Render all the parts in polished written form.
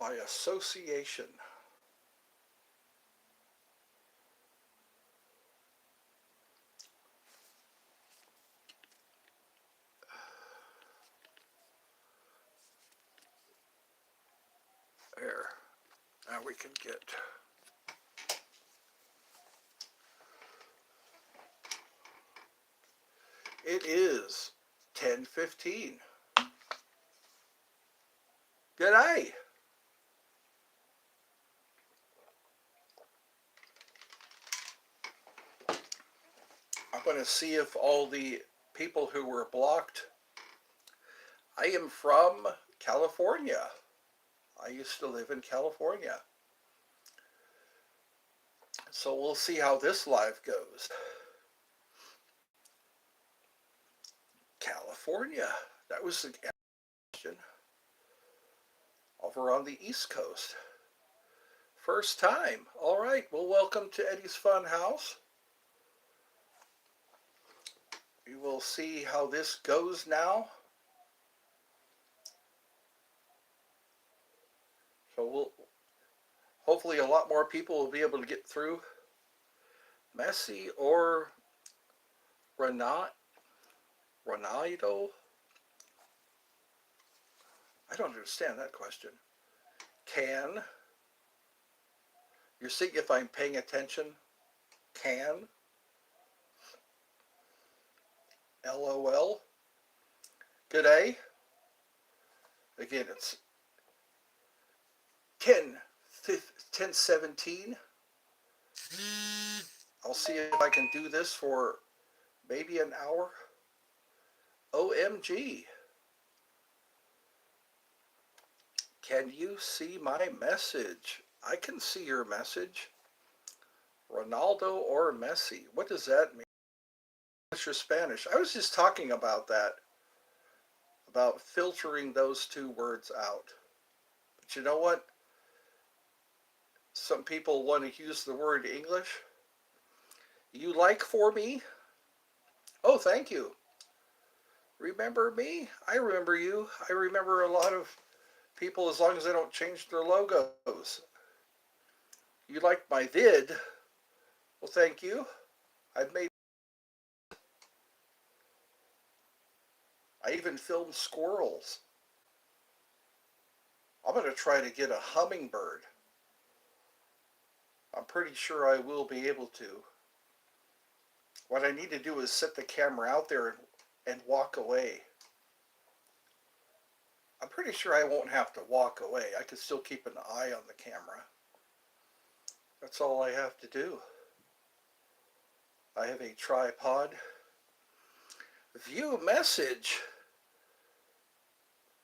by association. There. Now we can get... It is 10:15. Good day. I'm going to see if all the people who were blocked... I am from California. I used to live in California. So we'll see how this live goes. California. That was the question. Over on the East Coast. First time. All right. Well, welcome to Eddie's Fun House. We will see how this goes now. So we'll... Hopefully a lot more people will be able to get through. Messi or Ronaldo? I don't understand that question. Can. You're seeing if I'm paying attention. Can. LOL. Good day. Again, it's 10:17. I'll see if I can do this for maybe an hour. OMG. Can you see my message? I can see your message. Ronaldo or Messi. What does that mean? What's your Spanish? I was just talking about that. About filtering those two words out. But you know what? Some people want to use the word English. You like for me? Oh, thank you. Remember me? I remember you. I remember a lot of people as long as they don't change their logos. You liked my vid? Well, thank you. I've made... I even filmed squirrels. I'm going to try to get a hummingbird. I'm pretty sure I will be able to. What I need to do is set the camera out there and walk away. I'm pretty sure I won't have to walk away. I can still keep an eye on the camera. That's all I have to do. I have a tripod. View message.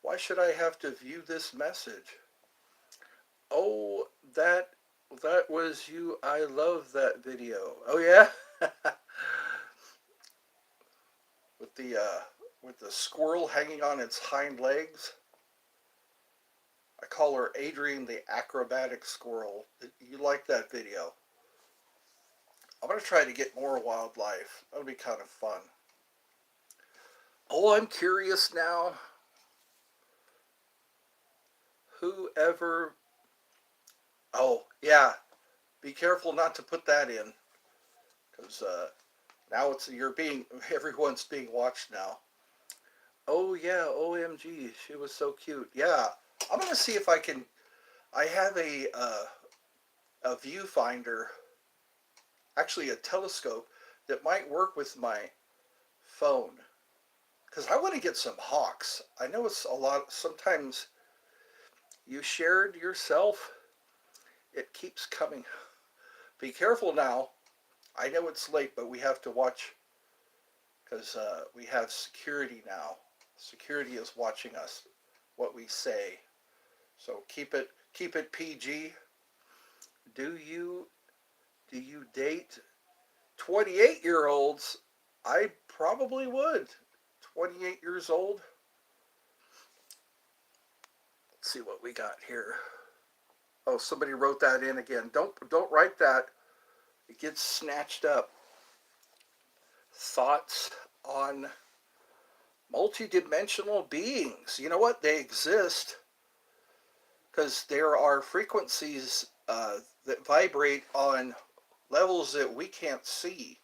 Why should I have to view this message? Oh, that was you. I love that video. Oh yeah? With the squirrel hanging on its hind legs. I call her Adrian the acrobatic squirrel. You like that video? I'm going to try to get more wildlife. That'll be kind of fun. Oh, I'm curious now. Whoever... Oh, yeah. Be careful not to put that in. Because now everyone's being watched now. Oh, yeah, OMG. She was so cute. Yeah. I'm going to see if I can... I have a viewfinder, actually a telescope, that might work with my phone. Because I want to get some hawks. I know it's a lot... Sometimes you shared yourself. It keeps coming. Be careful now. I know it's late, but we have to watch because we have security now. Security is watching us, what we say. So keep it PG. Do you date 28-year-olds? I probably would. 28 years old. Let's see what we got here. Oh, somebody wrote that in again. Don't write that. It gets snatched up. Thoughts on multidimensional beings. You know what? They exist. because there are frequencies that vibrate on levels that we can't see.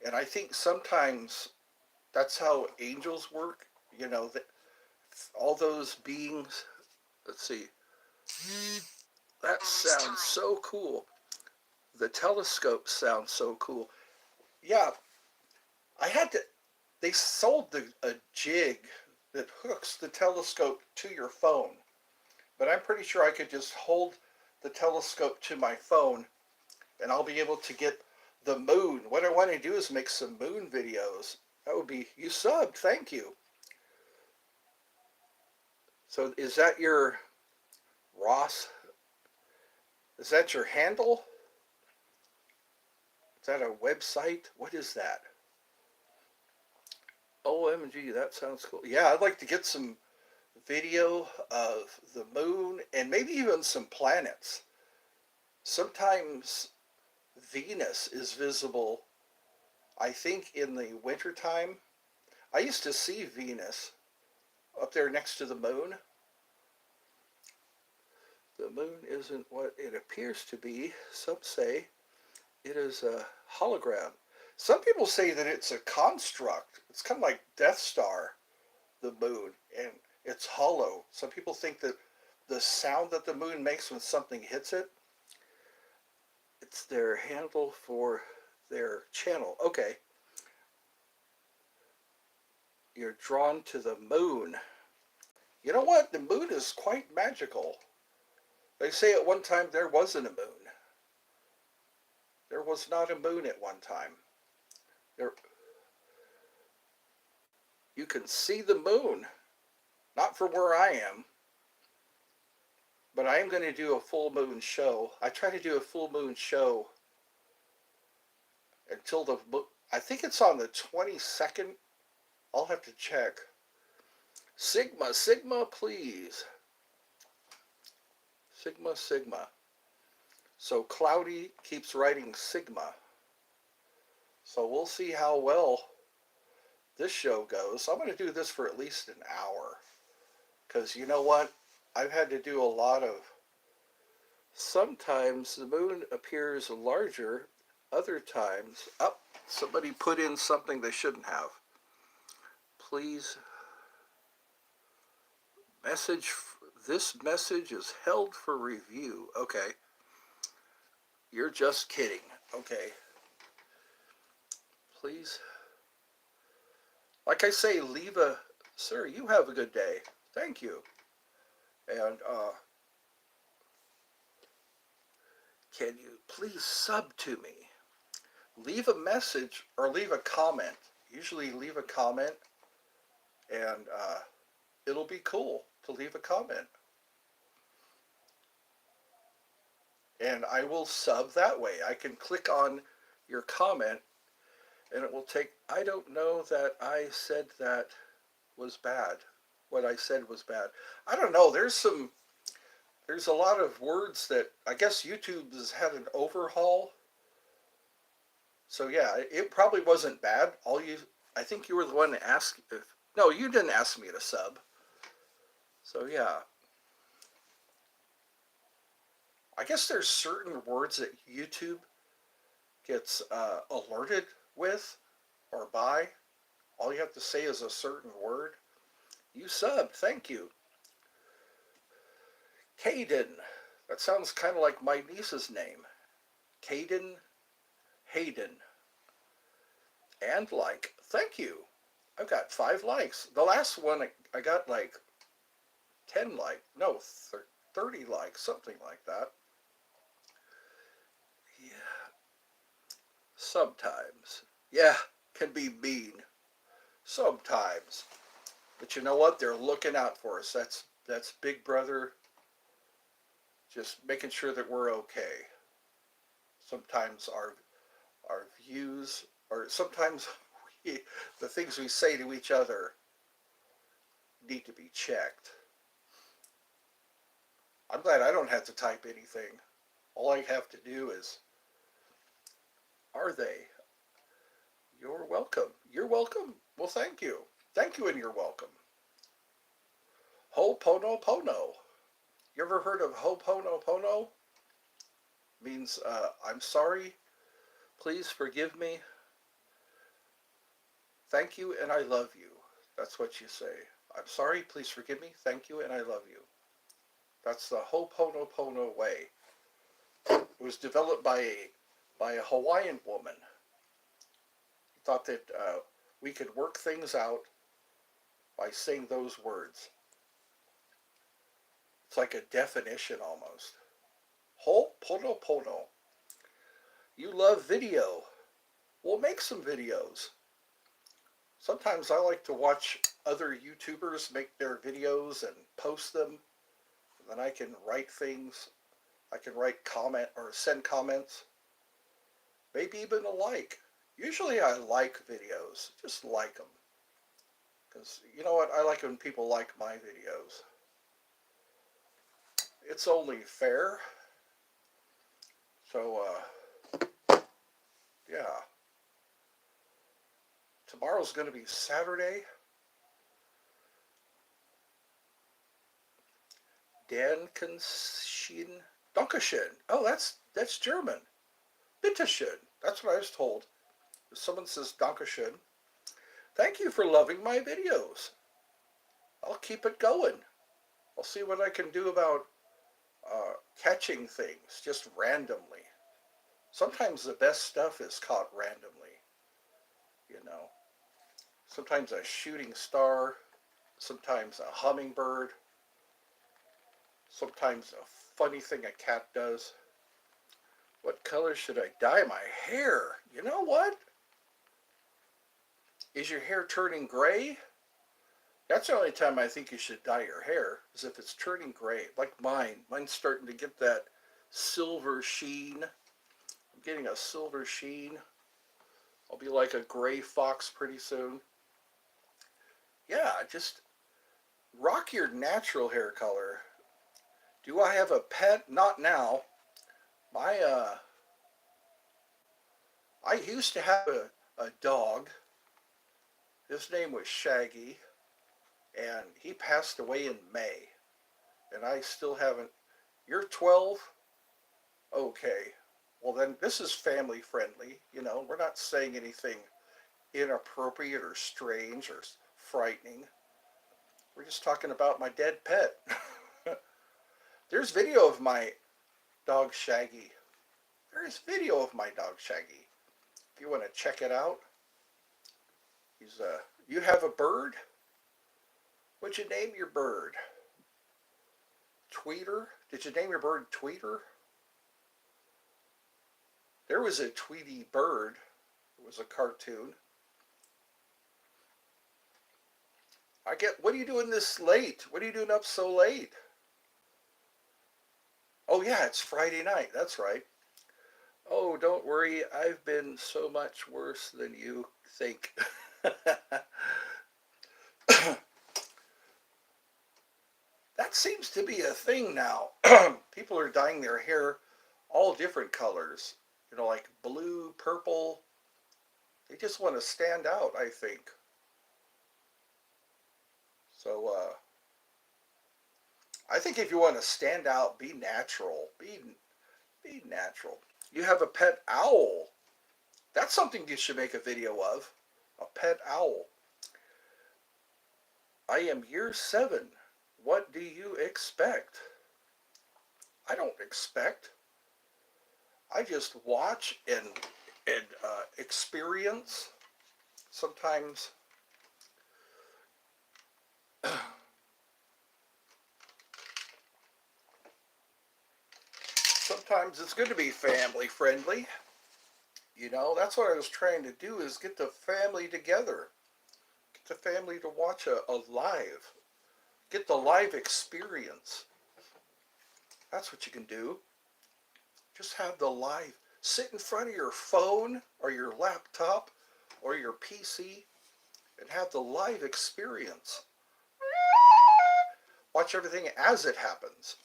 And I think sometimes that's how angels work. You know, that all those beings. Let's see. That sounds so cool. The telescope sounds so cool. Yeah, I had to. They sold a jig that hooks the telescope to your phone, but I'm pretty sure I could just hold the telescope to my phone and I'll be able to get the moon. What I want to do is make some moon videos. That would be, you subbed, thank you. So is that your Ross? Is that your handle? Is that a website? What is that? OMG, that sounds cool. Yeah, I'd like to get some video of the moon and maybe even some planets. Sometimes Venus is visible, I think, in the wintertime. I used to see Venus up there next to the moon. The moon isn't what it appears to be. Some say it is a hologram. Some people say that it's a construct. It's kind of like Death Star, the moon, and it's hollow. Some people think that the sound that the moon makes when something hits it, it's their handle for their channel. Okay. You're drawn to the moon. You know what? The moon is quite magical. They say at one time there wasn't a moon. There was not a moon at one time. There, you can see the moon, not from where I am, but I am going to do a full moon show. I try to do a full moon show until I think it's on the 22nd. I'll have to check. Sigma, Sigma, please. Sigma, Sigma. So Cloudy keeps writing Sigma. So we'll see how well this show goes. I'm going to do this for at least an hour. Because you know what? I've had to do a lot of... Sometimes the moon appears larger. Other times... Oh, somebody put in something they shouldn't have. Please... This message is held for review. Okay. You're just kidding. Okay. Please. Like I say, leave a... Sir, you have a good day. Thank you. And, can you please sub to me? Leave a message or leave a comment. Usually leave a comment and, it'll be cool to leave a comment. And I will sub that way. I can click on your comment and it will take... I don't know that I said that was bad. What I said was bad. I don't know. There's a lot of words that I guess YouTube has had an overhaul. So yeah, it probably wasn't bad. I think you were the one to ask if... No, you didn't ask me to sub. So yeah. I guess there's certain words that YouTube gets alerted with or by. All you have to say is a certain word. You subbed, thank you. Caden. That sounds kind of like my niece's name. Caden Hayden. And like, thank you. I've got 5 likes. The last one I got like 10 likes. No, 30 likes, something like that. Yeah. Sometimes. Yeah, can be mean. Sometimes. But you know what? They're looking out for us. That's Big Brother just making sure that we're okay. Sometimes our views, or sometimes the things we say to each other need to be checked. I'm glad I don't have to type anything. All I have to do is, are they? You're welcome. You're welcome. Well, thank you. Thank you and you're welcome. Ho'oponopono. You ever heard of Ho'oponopono? Means I'm sorry, please forgive me, thank you, and I love you. That's what you say. I'm sorry, please forgive me, thank you, and I love you. That's the Ho'oponopono way. It was developed by a Hawaiian woman. He thought that we could work things out by saying those words. It's like a definition almost. Ho'oponopono. You love video. Well, make some videos. Sometimes I like to watch other YouTubers make their videos and post them. Then I can write things. I can write comment or send comments. Maybe even a like. Usually I like videos. Just like them. Because you know what? I like when people like my videos. It's only fair. So, yeah. Tomorrow's going to be Saturday. Dankeschön. Oh, that's German. Bitteschön. That's what I was told. If someone says Dankeschön, thank you for loving my videos. I'll keep it going. I'll see what I can do about catching things just randomly. Sometimes the best stuff is caught randomly. You know. Sometimes a shooting star. Sometimes a hummingbird. Sometimes a funny thing a cat does. What color should I dye my hair? You know what? Is your hair turning gray? That's the only time I think you should dye your hair, is if it's turning gray, like mine. Mine's starting to get that silver sheen. I'm getting a silver sheen. I'll be like a gray fox pretty soon. Yeah, just rock your natural hair color. Do I have a pet? Not now. My, I used to have a dog. His name was Shaggy, and he passed away in May. And I still haven't. You're 12? Okay. Well, then this is family friendly. You know, we're not saying anything inappropriate or strange or frightening. We're just talking about my dead pet. There's video of my dog Shaggy. There's video of my dog Shaggy. If you want to check it out. He's you have a bird? What'd you name your bird? Tweeter? Did you name your bird Tweeter? There was a Tweety bird. It was a cartoon. What are you doing this late? What are you doing up so late? Oh yeah, it's Friday night. That's right. Oh, don't worry. I've been so much worse than you think. That seems to be a thing now. People are dyeing their hair all different colors. You know, like blue, purple. They just want to stand out, I think. So, I think if you want to stand out, be natural. Be natural. You have a pet owl. That's something you should make a video of. A pet owl. I am year 7. What do you expect? I don't expect. I just watch and experience. Sometimes sometimes it's good to be family friendly. You know, that's what I was trying to do, is get the family together. Get the family to watch a live. Get the live experience. That's what you can do. Just have the live. Sit in front of your phone or your laptop or your PC and have the live experience. Watch everything as it happens.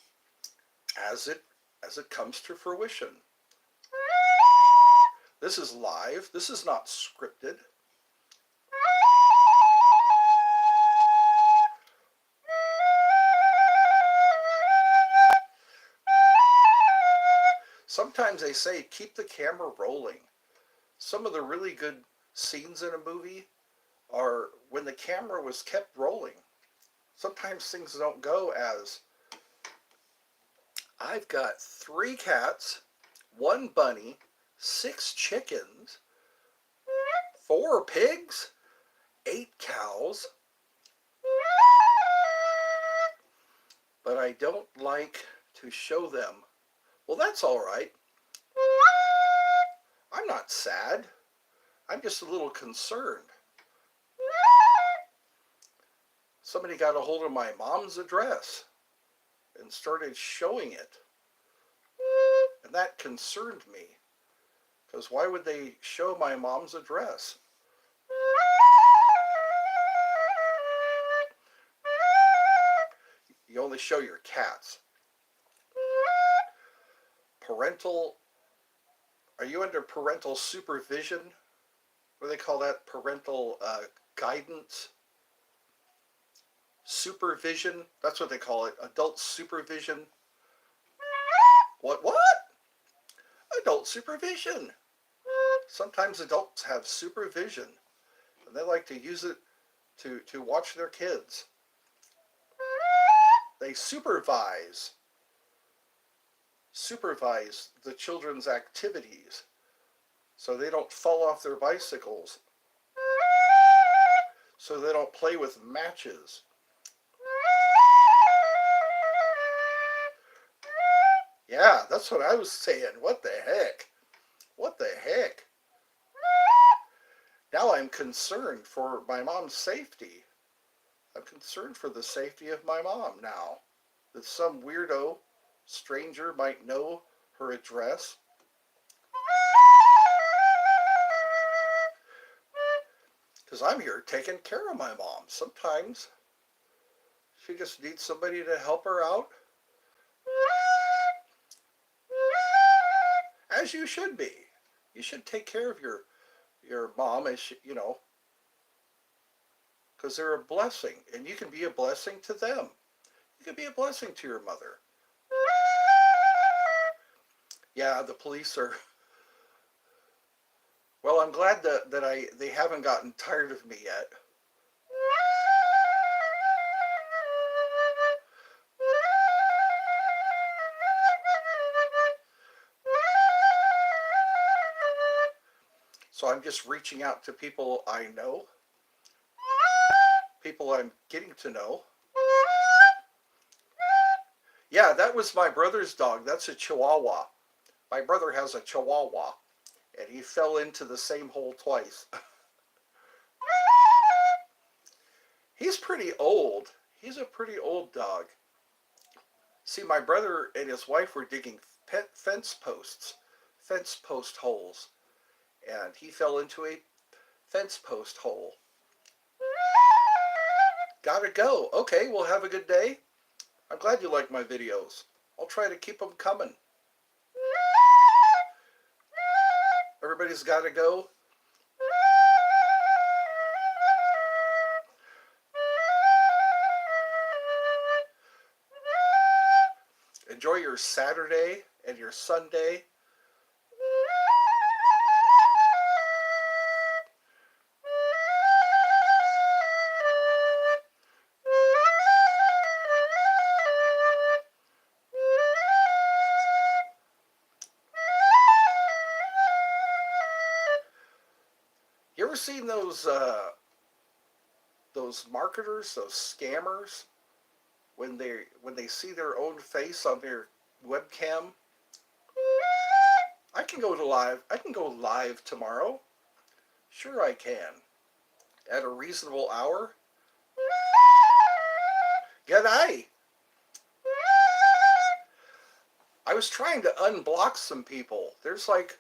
As it comes to fruition. This is live. This is not scripted. sometimes they say keep the camera rolling. Some of the really good scenes in a movie are when the camera was kept rolling. Sometimes things don't go as I've got 3 cats, 1 bunny, 6 chickens, 4 pigs, 8 cows, but I don't like to show them. Well, that's all right. I'm not sad. I'm just a little concerned. Somebody got a hold of my mom's address and started showing it. And that concerned me. Because why would they show my mom's address? You only show your cats. Parental, are you under parental supervision? What do they call that? Parental guidance? Supervision? That's what they call it. Adult supervision. What? Adult supervision. Sometimes adults have supervision, and they like to use it to watch their kids. They supervise the children's activities so they don't fall off their bicycles, so they don't play with matches. Yeah, that's what I was saying. What the heck? What the heck? Now I'm concerned for my mom's safety. I'm concerned for the safety of my mom now. That some weirdo stranger might know her address. Because I'm here taking care of my mom. Sometimes she just needs somebody to help her out. As you should be. You should take care of your mom, as you know, because they're a blessing, and you can be a blessing to them. You can be a blessing to your mother. Yeah, the police are. Well, I'm glad that they haven't gotten tired of me yet. So I'm just reaching out to people I know, people I'm getting to know. Yeah, that was my brother's dog. That's a Chihuahua. My brother has a Chihuahua, and he fell into the same hole twice. He's pretty old. He's a pretty old dog. See, my brother and his wife were digging fence post holes, and he fell into a fence post hole. Gotta go. Okay, well, have a good day. I'm glad you like my videos. I'll try to keep them coming. Everybody's gotta go. Enjoy your Saturday and your Sunday. You ever seen those marketers, those scammers, when they see their own face on their webcam? I can go live tomorrow. Sure I can. At a reasonable hour. G'day. I was trying to unblock some people. There's like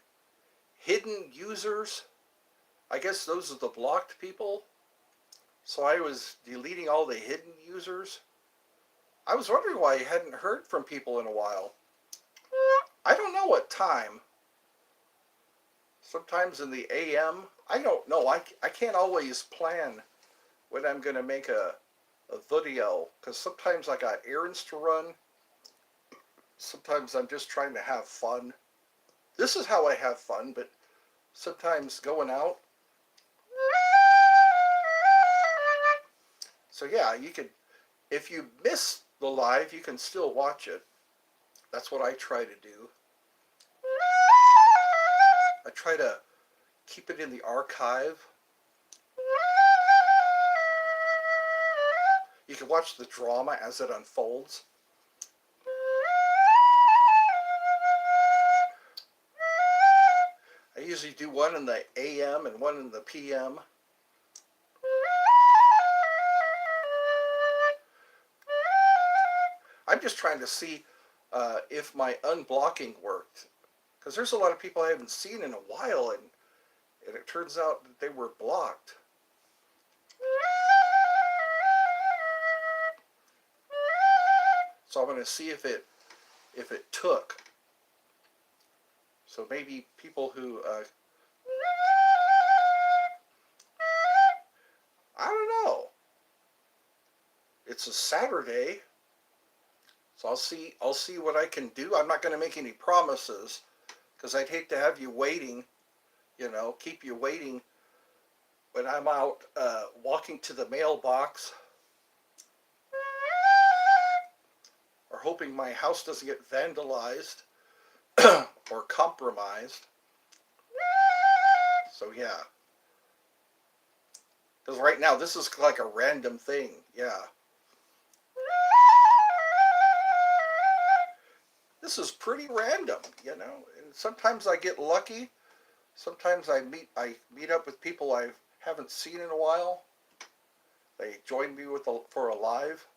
hidden users. I guess those are the blocked people. So I was deleting all the hidden users. I was wondering why I hadn't heard from people in a while. I don't know what time. Sometimes in the AM. I don't know. I can't always plan when I'm going to make a video. Because sometimes I got errands to run. Sometimes I'm just trying to have fun. This is how I have fun, but sometimes going out. So yeah, you can, if you miss the live, you can still watch it. That's what I try to do. I try to keep it in the archive. You can watch the drama as it unfolds. I usually do one in the AM and one in the PM. I'm just trying to see if my unblocking worked. Because there's a lot of people I haven't seen in a while, and it turns out that they were blocked. So I'm going to see if it took. So maybe people who I don't know. It's a Saturday, so I'll see what I can do. I'm not going to make any promises because I'd hate to have you waiting. Keep you waiting when I'm out walking to the mailbox or hoping my house doesn't get vandalized or compromised. So yeah, because right now this is like a random thing. Yeah. This is pretty random, And sometimes I get lucky. Sometimes I meet up with people I haven't seen in a while. They join me for a live.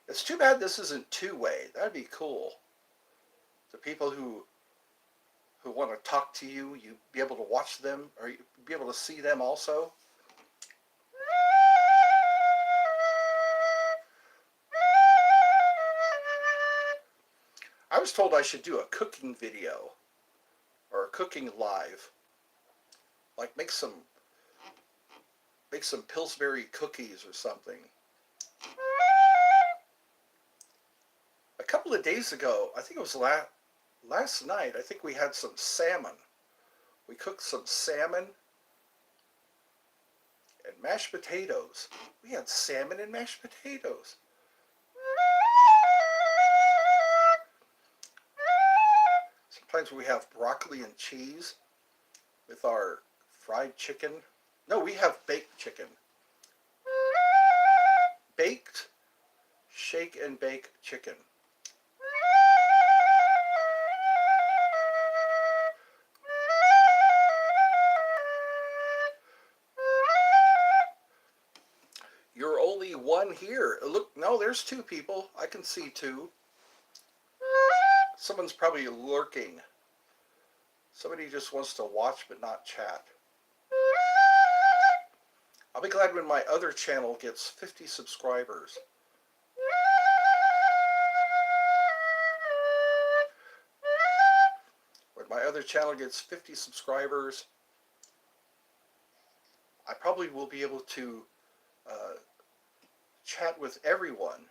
It's too bad this isn't two-way. That'd be cool. The people who want to talk to you, you be able to watch them, or you be able to see them also. I was told I should do a cooking video or a cooking live. Like make some Pillsbury cookies or something. A couple of days ago, I think it was last night, I think we had some salmon. We cooked some salmon and mashed potatoes. We had salmon and mashed potatoes. Sometimes we have broccoli and cheese with our fried chicken. No, we have baked chicken. Baked, shake and bake chicken. You're only one here. Look, no, there's two people. I can see two. Someone's probably lurking. Somebody just wants to watch but not chat. I'll be glad when my other channel gets 50 subscribers. When my other channel gets 50 subscribers, I probably will be able to chat with everyone.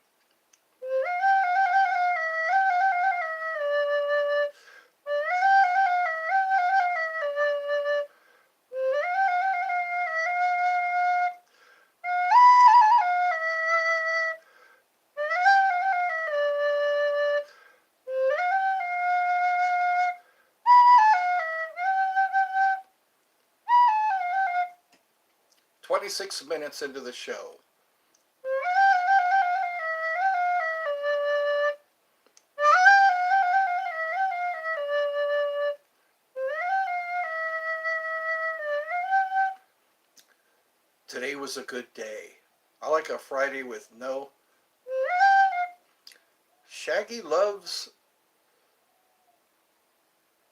"26 minutes into the show. Today was a good day. I like a Friday with no. Shaggy loves.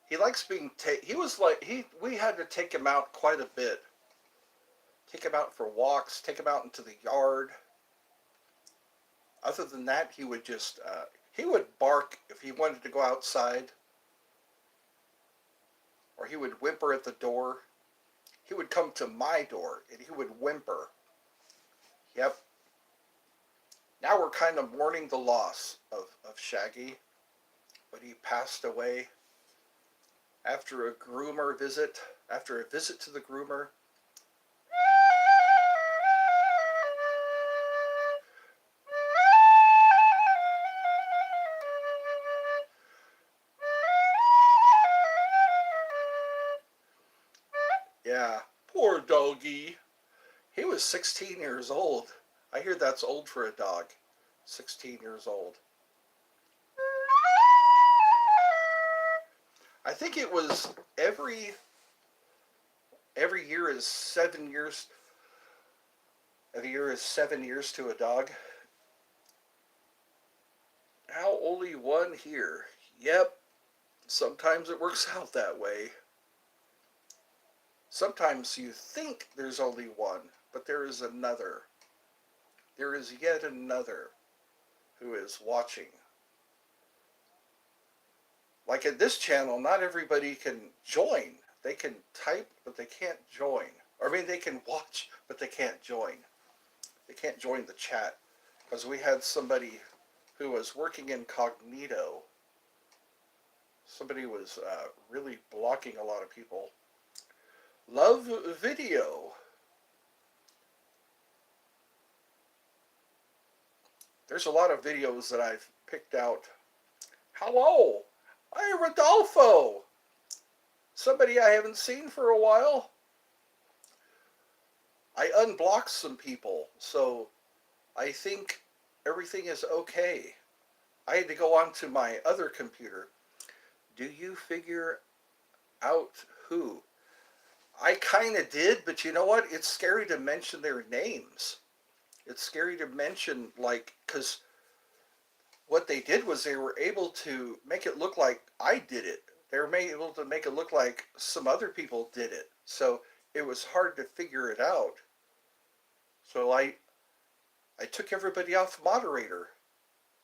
He likes being he was like we had to take him out quite a bit. Take him out for walks, take him out into the yard. Other than that, he would just he would bark if he wanted to go outside, or he would whimper at the door. He would come to my door and he would whimper. Yep. Now we're kind of mourning the loss of Shaggy, but he passed away. after a groomer visit, after a visit to the groomer. Yeah, poor doggy. He was 16 years old. I hear that's old for a dog. 16 years old. I think it was every year is 7 years. Every year is 7 years to a dog. How only one here? Yep. Sometimes it works out that way. Sometimes you think there's only one, but there is another. There is yet another who is watching. Like at this channel, not everybody can join. They can type, but they can't join. Or I mean, they can watch, but they can't join. They can't join the chat because we had somebody who was working incognito. Somebody was really blocking a lot of people. Love video. There's a lot of videos that I've picked out. Hello, I'm Rodolfo. Somebody I haven't seen for a while. I unblocked some people, so I think everything is okay. I had to go onto my other computer. Do you figure out who? I kind of did, but you know what? It's scary to mention their names. It's scary to mention, like, because what they did was they were able to make it look like I did it. They were able to make it look like some other people did it. So it was hard to figure it out. So I took everybody off moderator,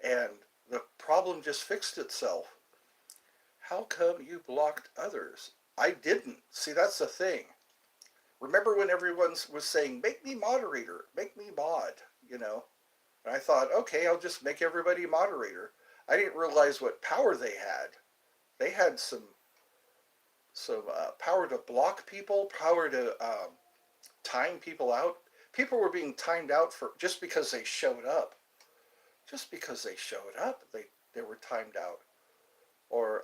and the problem just fixed itself. How come you blocked others? I didn't. See, that's the thing. Remember when everyone was saying, make me moderator, make me mod, you know? And I thought, okay, I'll just make everybody moderator. I didn't realize what power they had. They had some power to block people, power to time people out. People were being timed out for just because they showed up. Just because they showed up, they were timed out. Or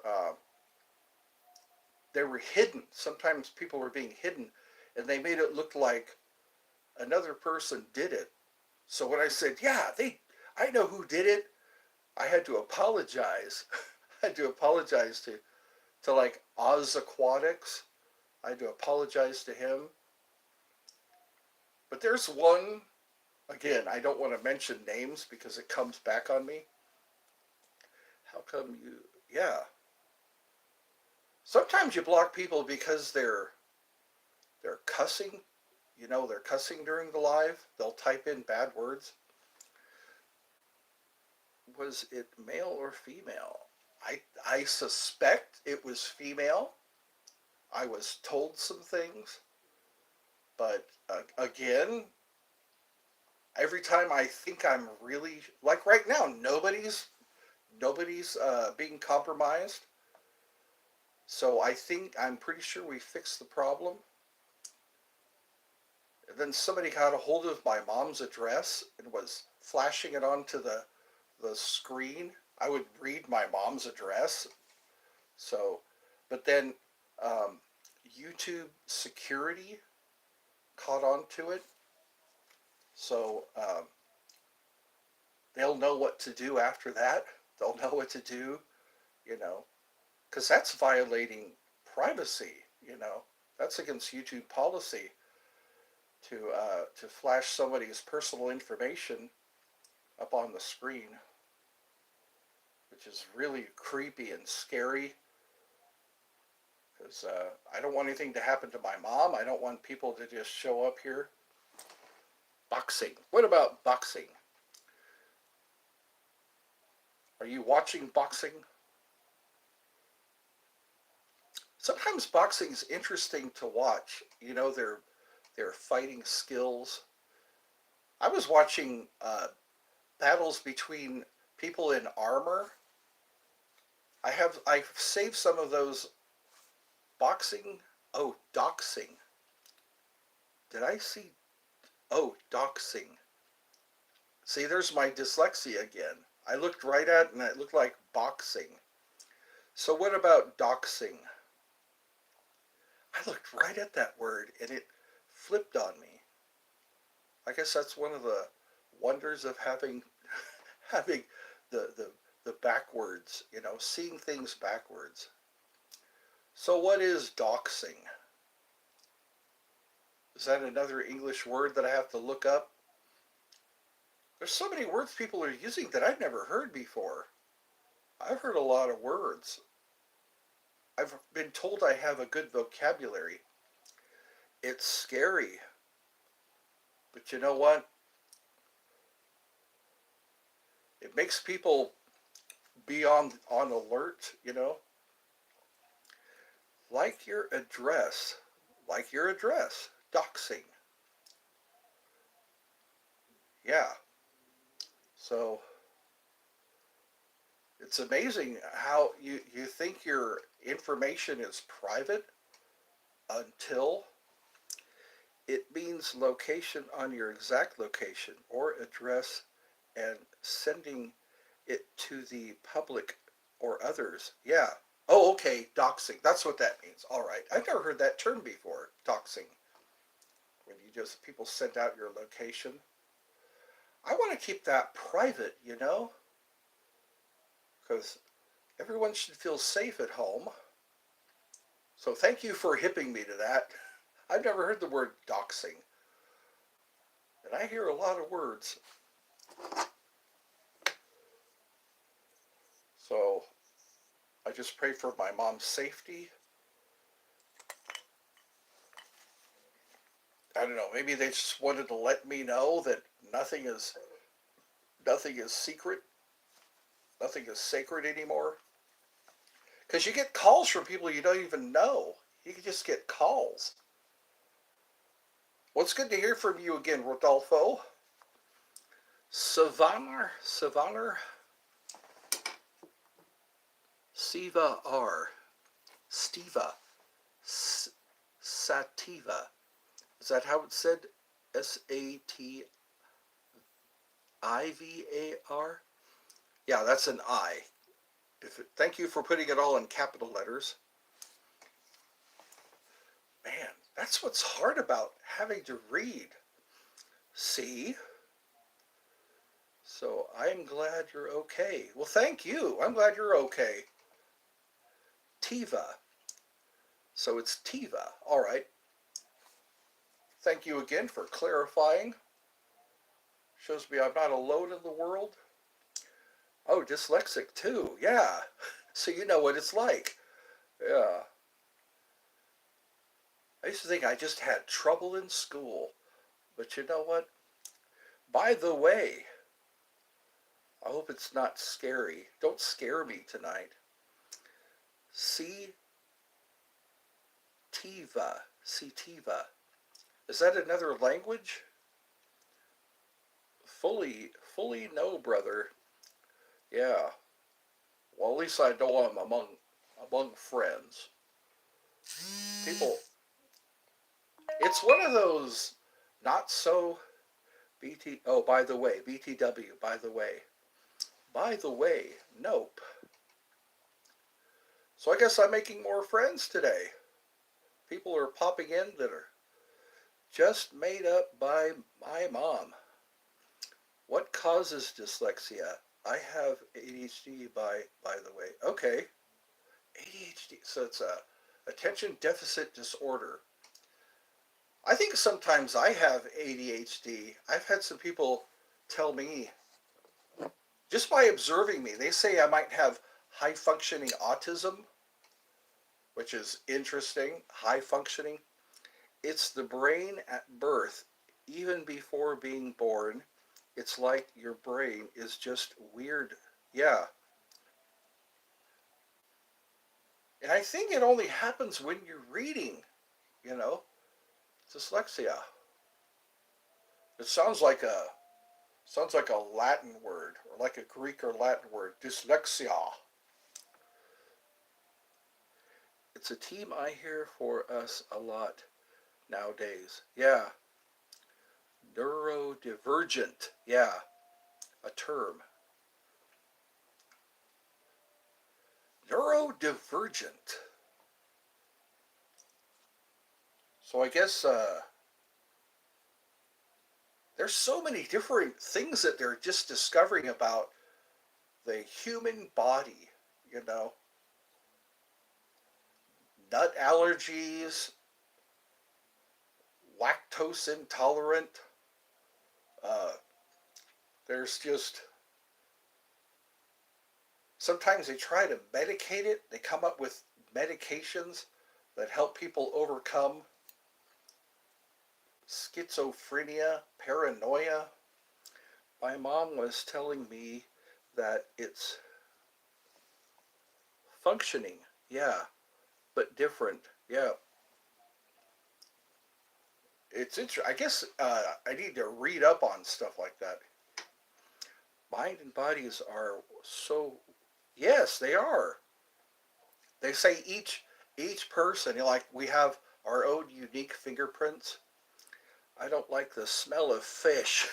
they were hidden. Sometimes people were being hidden, and they made it look like another person did it. So when I said, yeah, I know who did it, I had to apologize. I had to apologize to like Oz Aquatics. I had to apologize to him. But there's one, again, I don't want to mention names because it comes back on me. How come you, yeah. Sometimes you block people because they're cussing. You know, they're cussing during the live. They'll type in bad words. Was it male or female? I suspect it was female. I was told some things. But again, every time I think I'm really, like right now, nobody's being compromised. So I'm pretty sure we fixed the problem. And then somebody got a hold of my mom's address and was flashing it onto the screen. I would read my mom's address. So, but then YouTube security caught on to it. So they'll know what to do after that. They'll know what to do, you know, because that's violating privacy, you know. That's against YouTube policy to flash somebody's personal information up on the screen, which is really creepy and scary. Because I don't want anything to happen to my mom. I don't want people to just show up here. Boxing. What about boxing? Are you watching boxing? Sometimes boxing is interesting to watch. You know, their fighting skills. I was watching battles between people in armor. I've saved some of those Boxing? Oh, doxing. Did I see? Oh, doxing. See, there's my dyslexia again. I looked right at it and it looked like boxing. So what about doxing? I looked right at that word and it flipped on me. I guess that's one of the wonders of having the backwards, seeing things backwards. So what is doxing? Is that another English word that I have to look up? There's so many words people are using that I've never heard before. I've heard a lot of words. I've been told I have a good vocabulary. It's scary. But you know what? It makes people be on alert, Like your address. Like your address. Doxing. Yeah. So it's amazing how you think your information is private until it means location on your exact location or address and sending it to the public or others. Yeah. Oh, okay. Doxing. That's what that means. All right. I've never heard that term before. Doxing. When you just people send out your location. I want to keep that private, because everyone should feel safe at home. So thank you for hipping me to that. I've never heard the word doxing. And I hear a lot of words. So I just pray for my mom's safety. I don't know, maybe they just wanted to let me know that nothing is secret, nothing is sacred anymore. Because you get calls from people you don't even know. You can just get calls. Well, it's good to hear from you again, Rodolfo. Savannah, Siva R. Stiva. Sativa. Is that how it's said? Sativar? Yeah, that's an I. Thank you for putting it all in capital letters. Man, that's what's hard about having to read. See? So I'm glad you're okay. Well, thank you. I'm glad you're okay. Tiva. So it's Tiva. All right. Thank you again for clarifying. Shows me I'm not alone in the world. Oh, dyslexic too. Yeah. So you know what it's like. Yeah. I used to think I just had trouble in school. But you know what? By the way, I hope it's not scary. Don't scare me tonight. Tiva. Tiva. Is that another language? Fully no, brother. Yeah. Well, at least I know I'm among friends. People. It's one of those not so BT. Oh, by the way, BTW. By the way. By the way. Nope. So I guess I'm making more friends today. People are popping in that are just made up by my mom. What causes dyslexia? I have ADHD by the way. Okay. ADHD. So it's a attention deficit disorder. I think sometimes I have ADHD. I've had some people tell me, just by observing me, they say I might have high functioning autism, which is interesting. High functioning. It's the brain at birth, even before being born. It's like your brain is just weird. Yeah. And I think it only happens when you're reading, you know, dyslexia. It sounds like a Latin word or like a Greek or Latin word, dyslexia. It's a team I hear for us a lot nowadays. Yeah. Neurodivergent. Yeah. A term. Neurodivergent. So I guess there's so many different things that they're just discovering about the human body, you know, nut allergies, lactose intolerant. Uh, there's just sometimes they try to medicate it. They come up with medications that help people overcome schizophrenia, paranoia. My mom was telling me that it's functioning, yeah, but different, yeah. It's interesting. I guess I need to read up on stuff like that. Mind and bodies are so, yes, they are. They say each person, you know, like we have our own unique fingerprints. I don't like the smell of fish.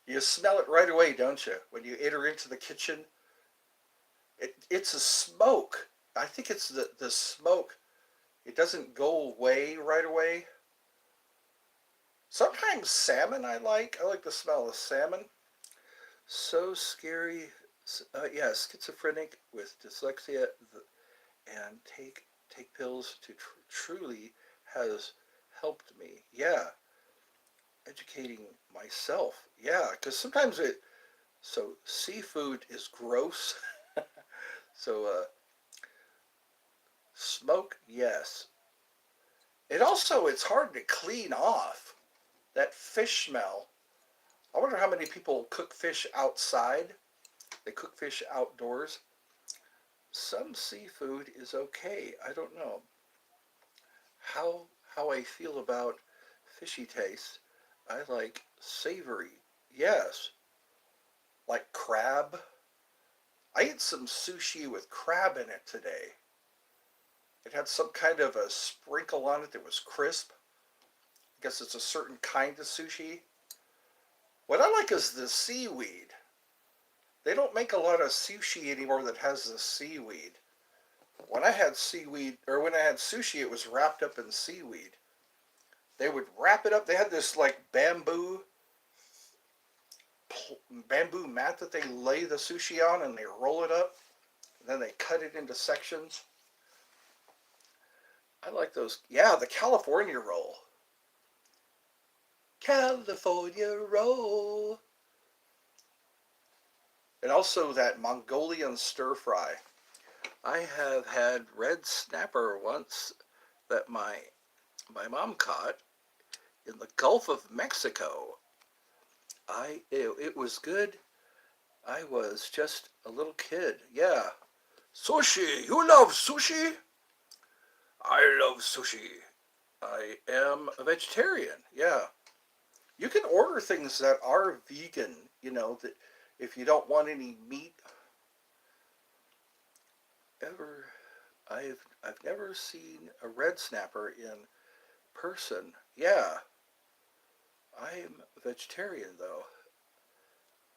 You smell it right away, don't you? When you enter into the kitchen, it's a smoke. I think it's the smoke. It doesn't go away right away. Sometimes salmon I like. I like the smell of salmon. So scary. Yeah, schizophrenic with dyslexia and take pills to truly has helped me. Yeah, educating myself. Yeah, because sometimes so seafood is gross. So smoke, yes. It's hard to clean off that fish smell. I wonder how many people cook fish outside. They cook fish outdoors. Some seafood is okay. I don't know how I feel about fishy taste. I like savory. Yes, like crab. I ate some sushi with crab in it today. It had some kind of a sprinkle on it that was crisp. I guess it's a certain kind of sushi. What I like is the seaweed. They don't make a lot of sushi anymore that has the seaweed. When I had seaweed, or when I had sushi, it was wrapped up in seaweed. They would wrap it up. They had this like bamboo mat that they lay the sushi on, and they roll it up. And then they cut it into sections. I like those. Yeah, the California roll. California roll. And also that Mongolian stir fry. I have had red snapper once that my mom caught in the Gulf of Mexico. It was good. I was just a little kid. Yeah. Sushi. You love sushi? I love sushi. I am a vegetarian. Yeah. You can order things that are vegan, you know, that if you don't want any meat ever I've never seen a red snapper in person. Yeah. I'm a vegetarian though.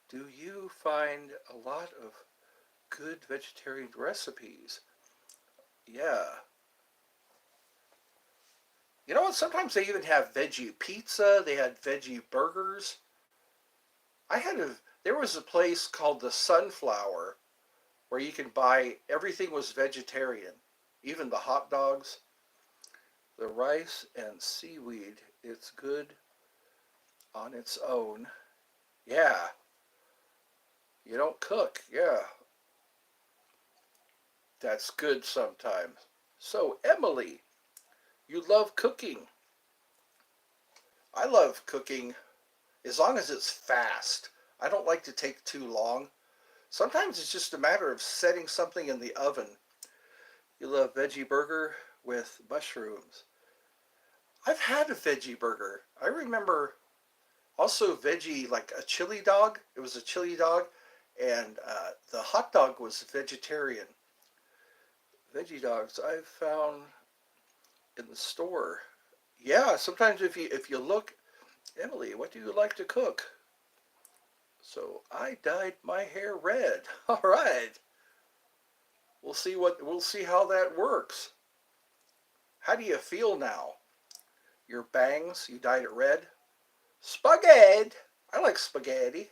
Do you find a lot of good vegetarian recipes? Yeah. You know what? Sometimes they even have veggie pizza. They had veggie burgers. I had a There was a place called the Sunflower where you can buy everything was vegetarian, even the hot dogs, the rice and seaweed. It's good on its own. Yeah, you don't cook. Yeah, that's good sometimes. So, Emily, you love cooking. I love cooking as long as it's fast. I don't like to take too long. Sometimes it's just a matter of setting something in the oven. You love veggie burger with mushrooms. I've had a veggie burger. I remember also veggie, like a chili dog. It was a chili dog, and the hot dog was vegetarian. veggie dogs I've found in the store. Yeah, sometimes if you look, Emily, what do you like to cook? So I dyed my hair red. All right. We'll see how that works. How do you feel now? Your bangs, you dyed it red? Spaghetti. I like spaghetti.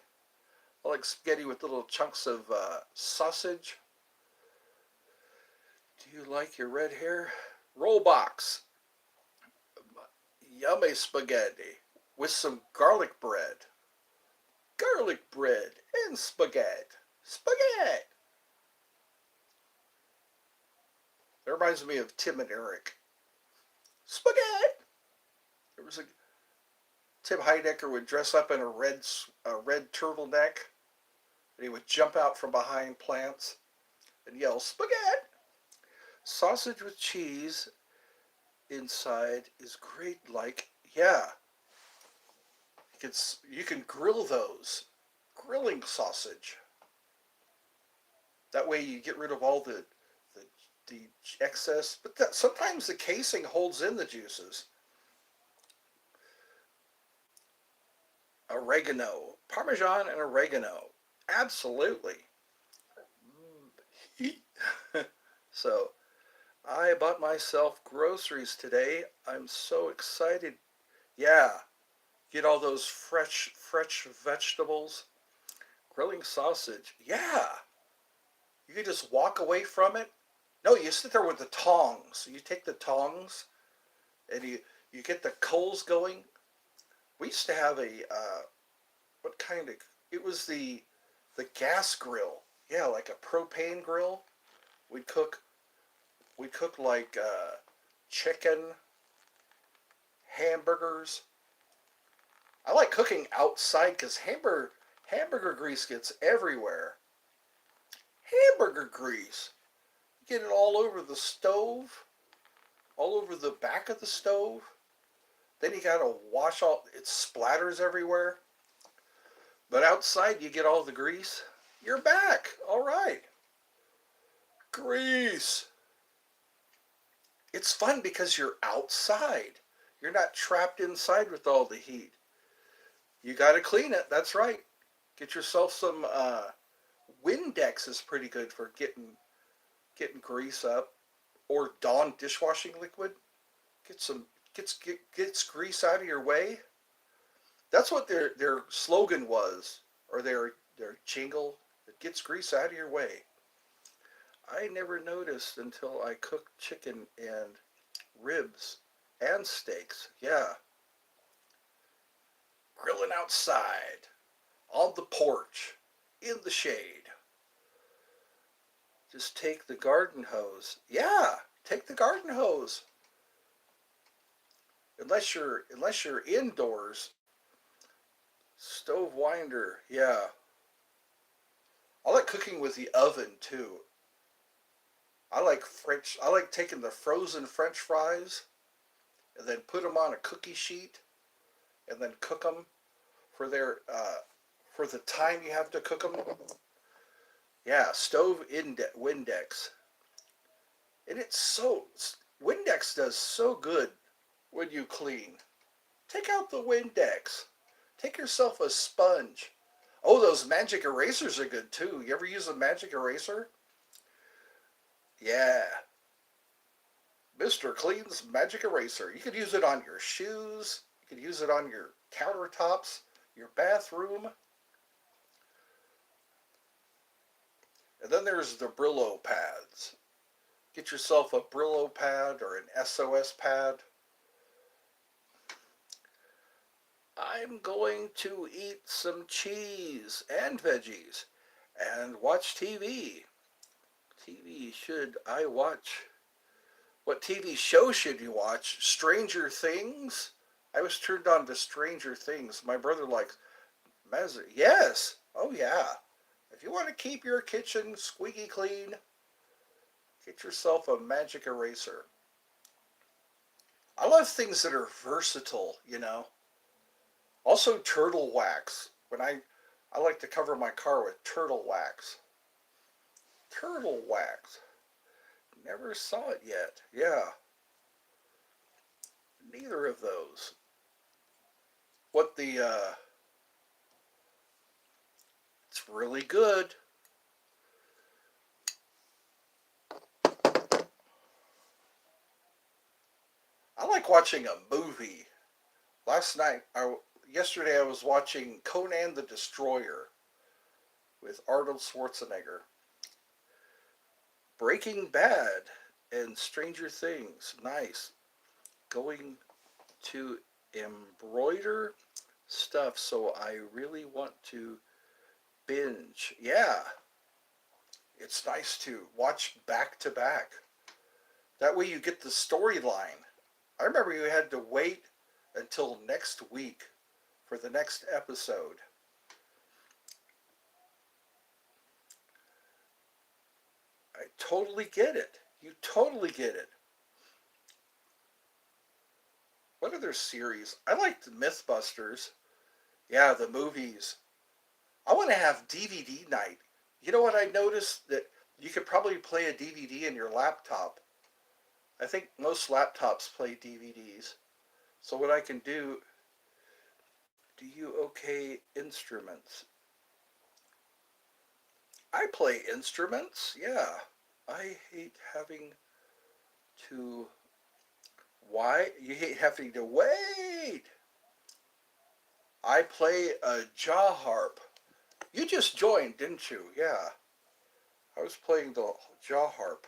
I like spaghetti with little chunks of sausage. Do you like your red hair? Rollbox. Yummy spaghetti with some garlic bread. Garlic bread and spaghetti. Spaghetti. That reminds me of Tim and Eric. Spaghetti. There was a Tim Heidecker would dress up in a red turtleneck, and he would jump out from behind plants and yell spaghetti. Sausage with cheese inside is great. Like, yeah, you can grill those. Grilling sausage. That way you get rid of all the, the excess. But sometimes the casing holds in the juices. Oregano, Parmesan and oregano. Absolutely. So I bought myself groceries today. I'm so excited. Yeah, get all those fresh vegetables. Grilling sausage. Yeah, you can just walk away from it. No, you sit there with the tongs. You take the tongs and you get the coals going. We used to have a what kind of? It was the gas grill. Yeah, like a propane grill. We'd cook we'd cook like chicken, hamburgers. I like cooking outside because hamburger grease gets everywhere. Hamburger grease. You get it all over the stove, all over the back of the stove. Then you gotta wash all. It splatters everywhere. But outside you get all the grease. You're back. All right. Grease. It's fun because you're outside. You're not trapped inside with all the heat. You got to clean it. That's right. Get yourself some Windex is pretty good for getting grease up, or Dawn dishwashing liquid. Get some gets grease out of your way. That's what their slogan was, or their jingle. It gets grease out of your way. I never noticed until I cooked chicken and ribs and steaks. Yeah, grilling outside, on the porch, in the shade. Just take the garden hose. Yeah, take the garden hose. Unless you're indoors, stove winder. Yeah, I like cooking with the oven too. I like taking the frozen French fries and then put them on a cookie sheet and then cook them for their for the time you have to cook them. Yeah, stove Windex, and Windex does so good when you clean. Take out the Windex. Take yourself a sponge. Oh, those magic erasers are good too. You ever use a magic eraser? Yeah, Mr. Clean's magic eraser. You could use it on your shoes. You could use it on your countertops, your bathroom. And then there's the Brillo pads. Get yourself a Brillo pad or an SOS pad. I'm going to eat some cheese and veggies and watch TV. TV should I watch? What TV show should you watch? Stranger Things? I was turned on to Stranger Things. My brother likes Yes. Oh yeah. If you want to keep your kitchen squeaky clean, get yourself a magic eraser. I love things that are versatile. Also turtle wax. I like to cover my car with turtle wax. Turtle wax. Never saw it yet. Yeah, neither of those. What the, it's really good. I like watching a movie. Last night, yesterday I was watching Conan the Destroyer with Arnold Schwarzenegger. Breaking Bad and Stranger Things. Nice. Going to embroider stuff, so I really want to binge. Yeah, it's nice to watch back to back. That way you get the storyline. I remember you had to wait until next week for the next episode. I totally get it. You totally get it. What other series? I liked Mythbusters. Yeah, the movies. I want to have DVD night. You know what I noticed? That you could probably play a DVD in your laptop. I think most laptops play DVDs. So what I can do, do you okay instruments? I play instruments, yeah. I hate having to, why? You hate having to wait. I play a jaw harp. You just joined, didn't you? Yeah. I was playing the jaw harp.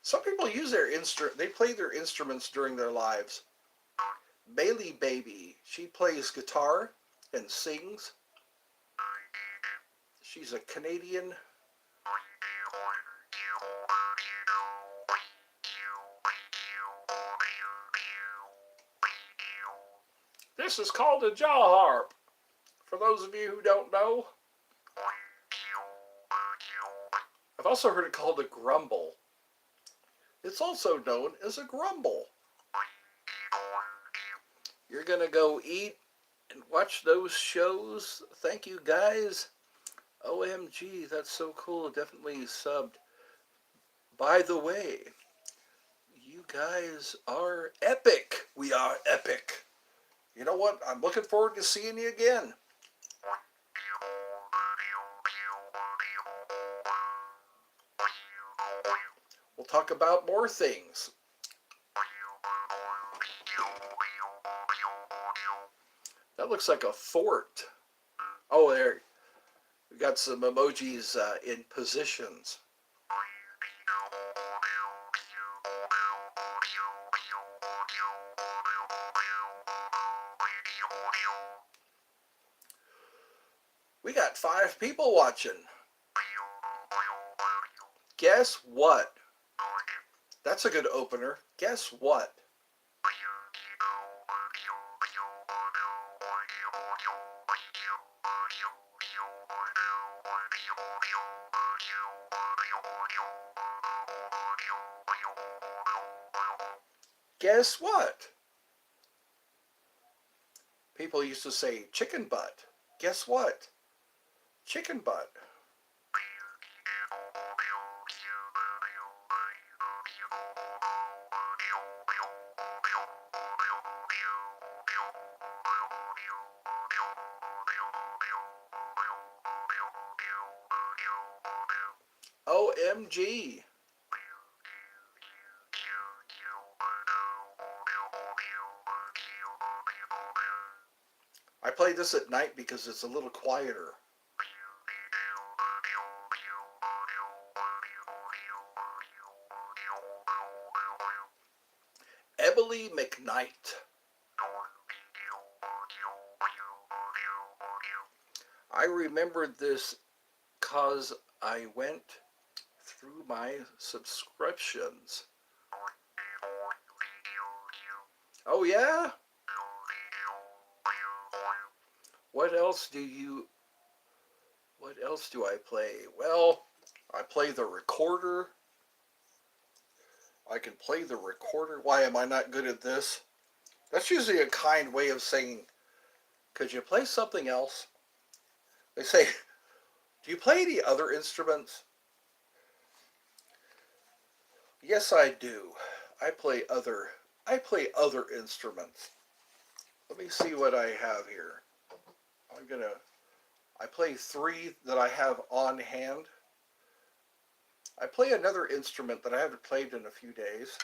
Some people use their instrument. They play their instruments during their lives. Bailey Baby, she plays guitar and sings. She's a Canadian. This is called a jaw harp. For those of you who don't know, I've also heard it called a grumble. It's also known as a grumble. You're going to go eat and watch those shows. Thank you, guys. OMG, that's so cool. Definitely subbed. By the way, you guys are epic. We are epic. You know what? I'm looking forward to seeing you again. We'll talk about more things. That looks like a fort. Oh, there. We got some emojis in positions. We got 5 people watching. Guess what? That's a good opener. Guess what? Guess what? People used to say chicken butt. Guess what? Chicken butt. OMG. I play this at night because it's a little quieter. Emily McKnight. I remembered this because I went through my subscriptions. Oh yeah? What else do I play? Well, I play the recorder. I can play the recorder. Why am I not good at this? That's usually a kind way of saying, could you play something else? They say, do you play any other instruments? Yes, I do. I play other I play other instruments. Let me see what I have here. I'm gonna I play three that I have on hand. I play another instrument that I haven't played in a few days.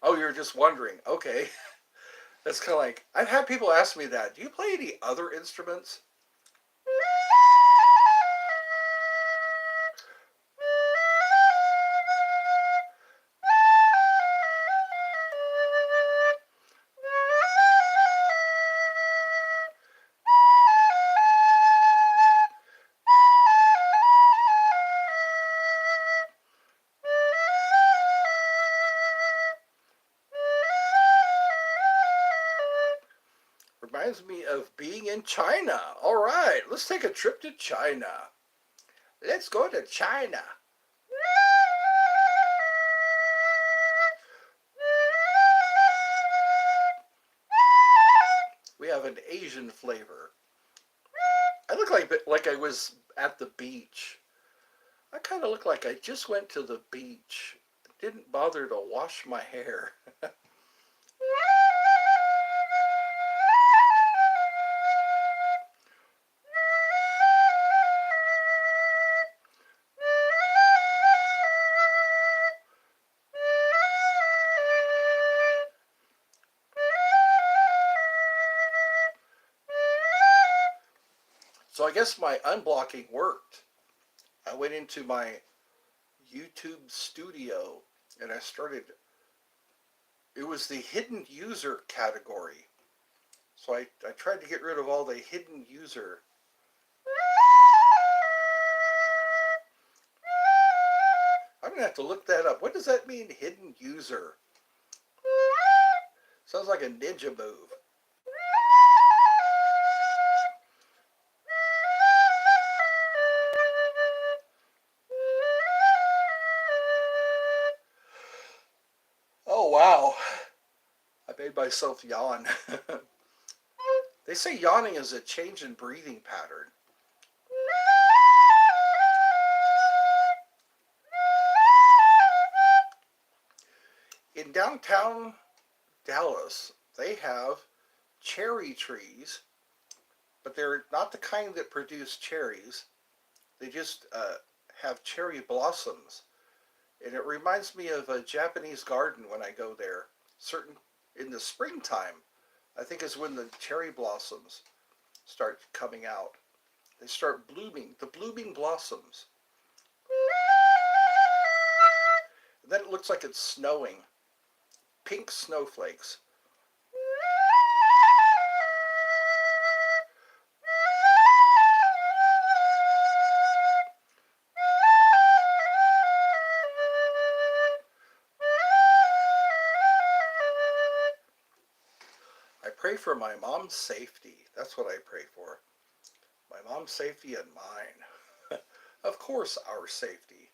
Oh, you're just wondering. Okay. That's kind of like, I've had people ask me that. Do you play any other instruments? Reminds me of being in China. All right, let's take a trip to China. Let's go to China. We have an Asian flavor. I look like I was at the beach. I kind of look like I just went to the beach. Didn't bother to wash my hair. So I guess my unblocking worked. I went into my YouTube studio and I started, it was the hidden user category. So I tried to get rid of all the hidden user. I'm going to have to look that up. What does that mean, hidden user? Sounds like a ninja move. Oh, wow. I made myself yawn. They say yawning is a change in breathing pattern. In downtown Dallas, they have cherry trees, but they're not the kind that produce cherries. They just have cherry blossoms. And it reminds me of a Japanese garden when I go there. Certain in the springtime, I think is when the cherry blossoms start coming out. They start blooming, the blooming blossoms. And then it looks like it's snowing. Pink snowflakes. I pray for my mom's safety. That's what I pray for. My mom's safety and mine. Of course, our safety.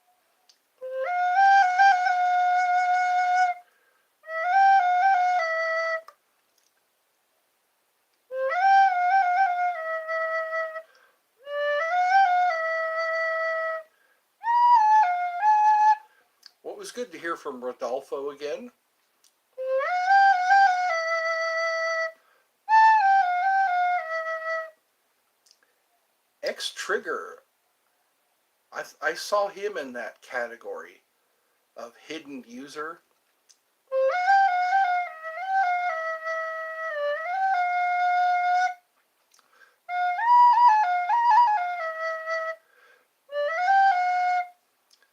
Well, it was good to hear from Rodolfo again. X Trigger. I saw him in that category of hidden user.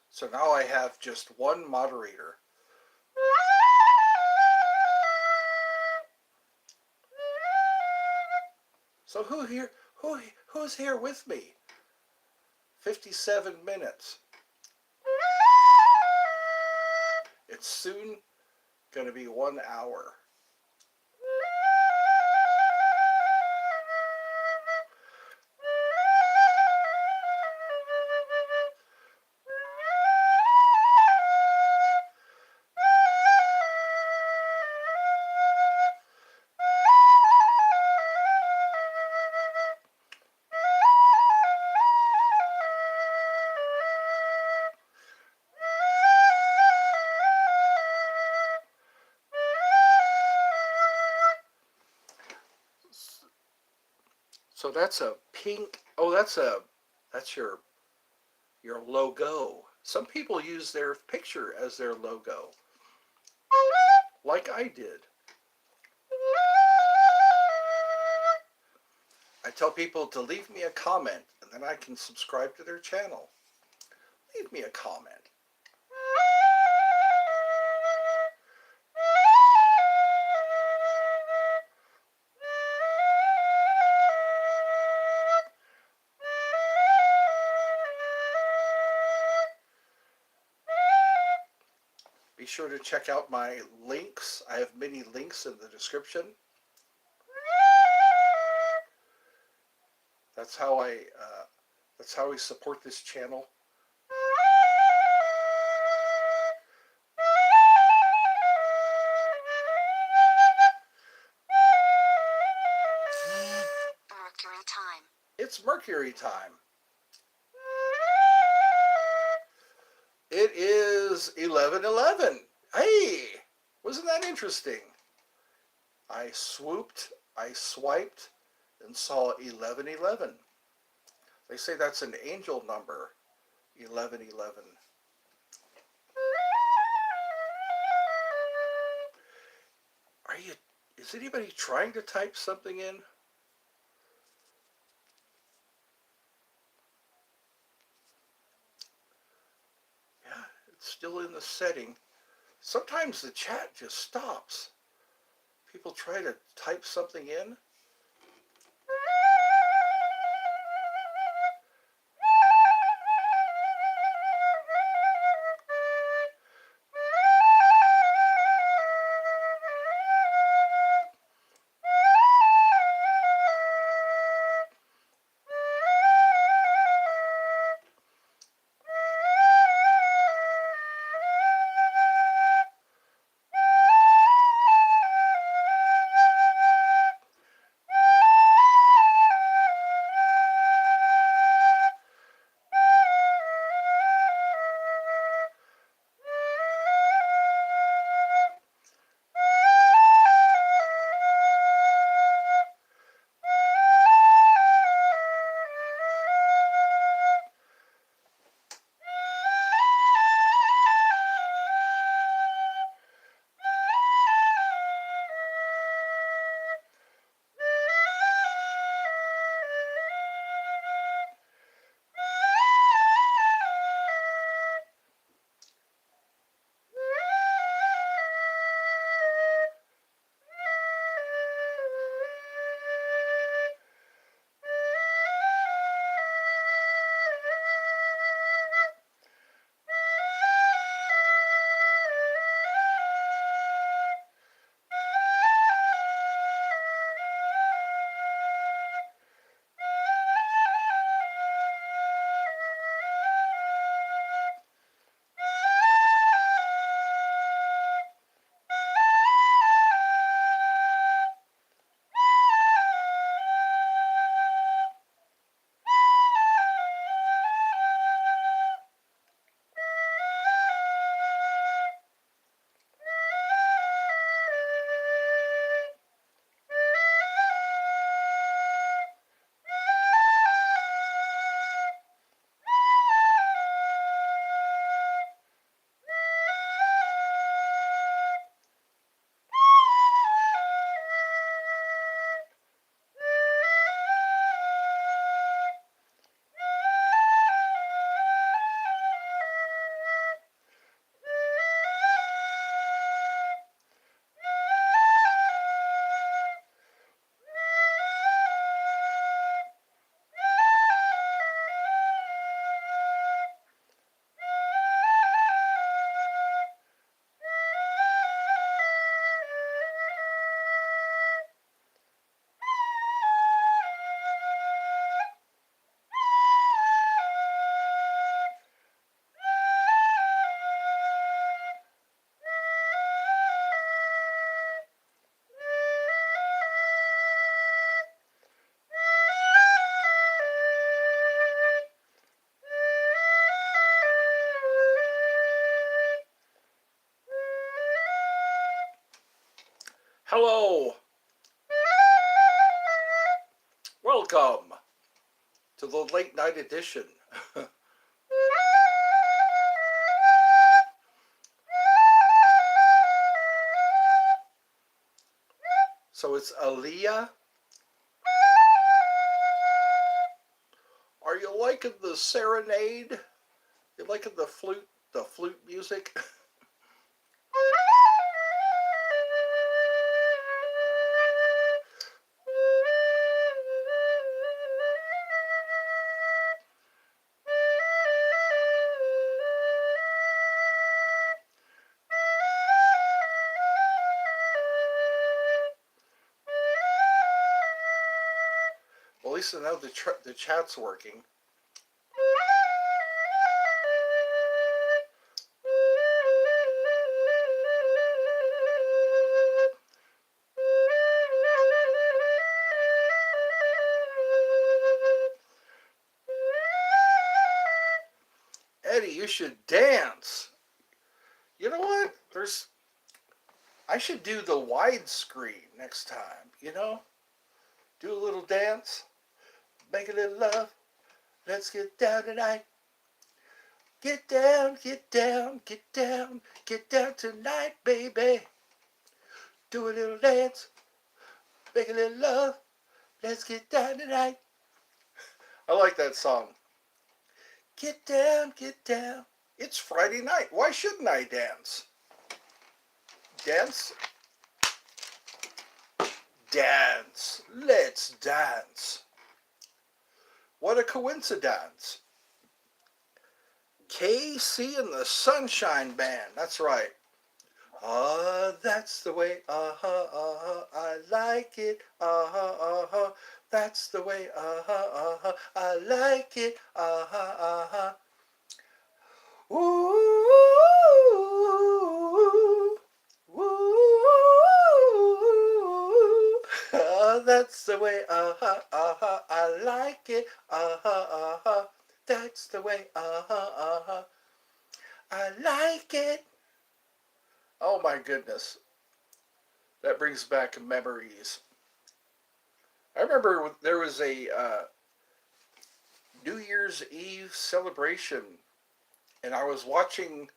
So now I have just one moderator. So who's here with me? 57 minutes. It's soon going to be 1 hour. So that's a pink. Oh, that's your logo. Some people use their picture as their logo, like I did. I tell people to leave me a comment, and then I can subscribe to their channel. Leave me a comment. Be sure to check out my links. I have many links in the description. That's how I support this channel. Mercury time. It's Mercury time. It is 11:11. Hey, wasn't that interesting? I swooped, I swiped, and saw 11:11. They say that's an angel number, 11:11. Are you? Is anybody trying to type something in? Yeah, it's still in the setting. Sometimes the chat just stops. People try to type something in. Hello. welcome to the late night edition. So it's Aaliyah. Are you liking the serenade? You liking the flute music? Well, at least I know the chat's working. Eddie, you should dance. You know what? I should do the widescreen next time, you know? Do a little dance, make a little love. Let's get down tonight. Get down, get down, get down, get down tonight, baby. Do a little dance, make a little love. Let's get down tonight. I like that song. Get down, get down. It's Friday night. Why shouldn't I dance? Dance? Dance. Let's dance. What a coincidence. KC and the Sunshine Band. That's right. That's the way. I like it. That's the way. I like it. Ooh, ooh, that's the way, I like it, that's the way, I like it. Oh my goodness, that brings back memories. I remember there was a New Year's Eve celebration, and I was watching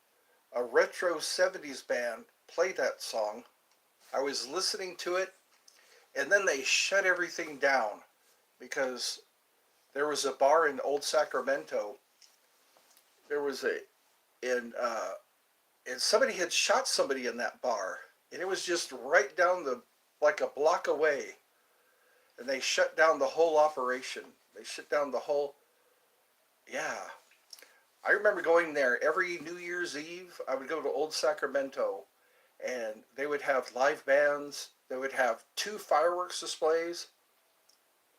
a retro 70s band play that song. I was listening to it, and then they shut everything down because there was a bar in Old Sacramento. There was and somebody had shot somebody in that bar, and it was just right down like a block away, and they shut down the whole operation. They shut down the whole, yeah. I remember going there every New Year's Eve. I would go to Old Sacramento, and they would have live bands. They would have 2 fireworks displays,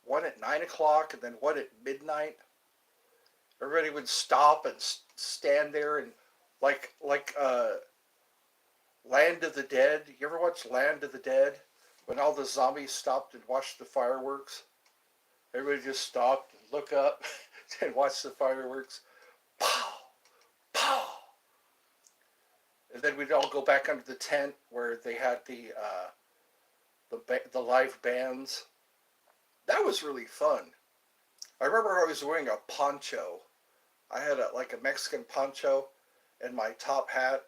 one at 9 o'clock and then one at midnight. Everybody would stop and stand there and like Land of the Dead. You ever watch Land of the Dead? When all the zombies stopped and watched the fireworks, everybody just stopped and look up and watch the fireworks. Pow, pow. And then we'd all go back under the tent where they had the live bands. That was really fun. I remember I was wearing a poncho. I had like a Mexican poncho and my top hat,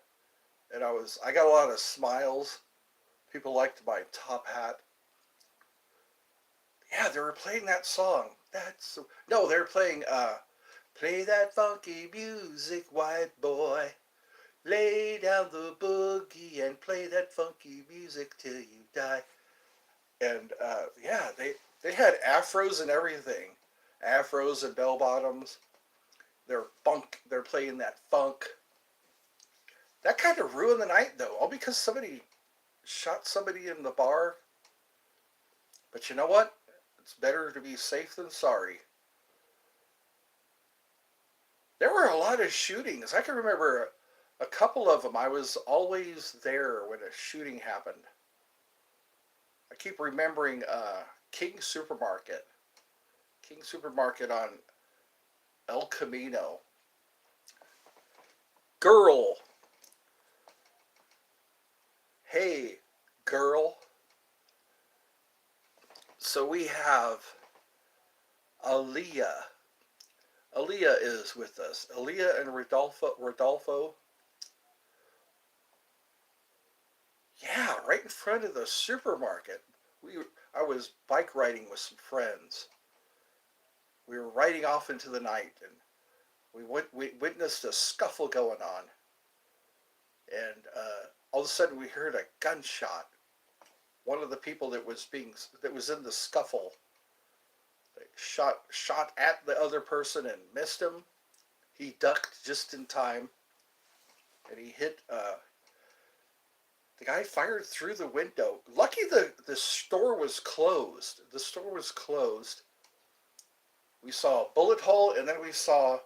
and I got a lot of smiles. People liked my top hat. Yeah, they were playing that song. No, they were playing play that funky music, white boy. Lay down the boogie and play that funky music till you die. And yeah, they had afros and everything, afros and bell bottoms. They're playing that funk. That kind of ruined the night though, all because somebody shot somebody in the bar. But you know what? It's better to be safe than sorry. There were a lot of shootings. I can remember a couple of them. I was always there when a shooting happened. I keep remembering King Supermarket on El Camino. Girl. Hey, girl. So we have Aaliyah. Aaliyah is with us. Aaliyah and Rodolfo. Yeah, right in front of the supermarket. I was bike riding with some friends. We were riding off into the night, and we witnessed a scuffle going on. And all of a sudden, we heard a gunshot. One of the people that was in the scuffle shot at the other person and missed him. He ducked just in time, and he hit. The guy fired through the window. Lucky the store was closed. The store was closed. We saw a bullet hole, and then we saw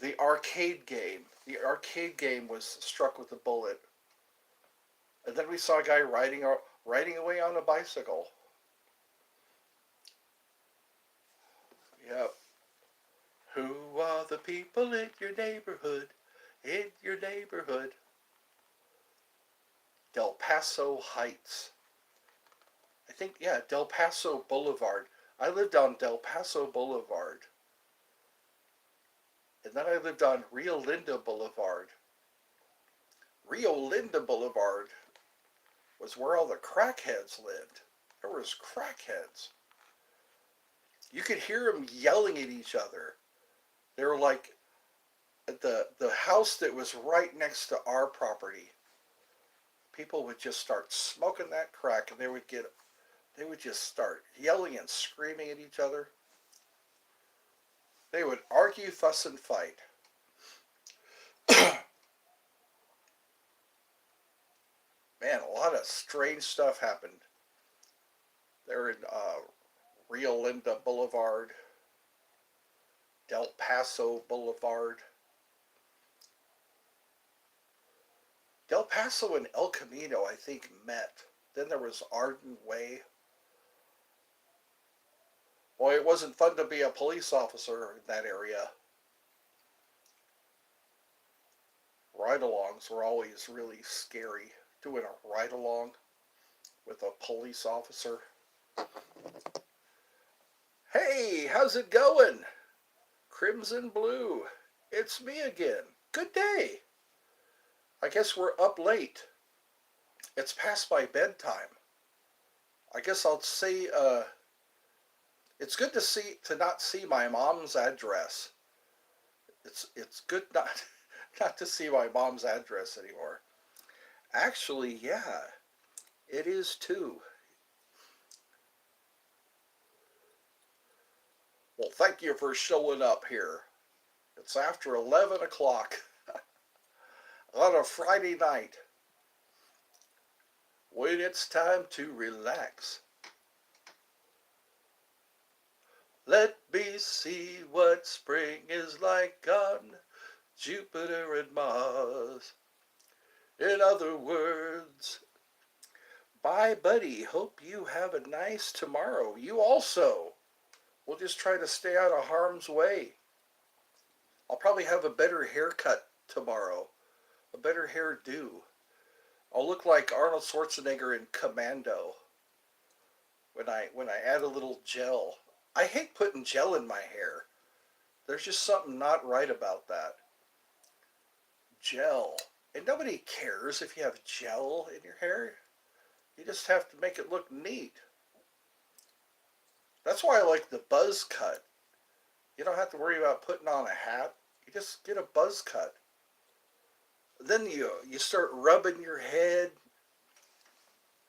the arcade game. The arcade game was struck with a bullet, and then we saw a guy riding away on a bicycle. Yep. Who are the people in your neighborhood? In your neighborhood. Del Paso Heights. I think, yeah, Del Paso Boulevard. I lived on Del Paso Boulevard. And then I lived on Rio Linda Boulevard. Rio Linda Boulevard was where all the crackheads lived. There was crackheads. You could hear them yelling at each other. They were like at the house that was right next to our property. People would just start smoking that crack, and they would just start yelling and screaming at each other. They would argue, fuss, and fight. Man, a lot of strange stuff happened. They're in Rio Linda Boulevard, Del Paso Boulevard. Del Paso and El Camino, I think, met. Then there was Arden Way. Boy, it wasn't fun to be a police officer in that area. Ride-alongs were always really scary. Doing a ride-along with a police officer. Hey, how's it going? Crimson Blue. It's me again. Good day. I guess we're up late. It's past my bedtime. I guess I'll say, it's good to not see my mom's address. It's good not to see my mom's address anymore. Actually, yeah, it is too. Well, thank you for showing up here. It's after 11 o'clock on a Friday night when it's time to relax. Let me see what spring is like on Jupiter and Mars. In other words, bye, buddy. Hope you have a nice tomorrow. You also. We'll just try to stay out of harm's way. I'll probably have a better haircut tomorrow. A better hairdo. I'll look like Arnold Schwarzenegger in Commando when I add a little gel. I hate putting gel in my hair. There's just something not right about that. Gel. And nobody cares if you have gel in your hair. You just have to make it look neat. That's why I like the buzz cut. You don't have to worry about putting on a hat. You just get a buzz cut. Then you start rubbing your head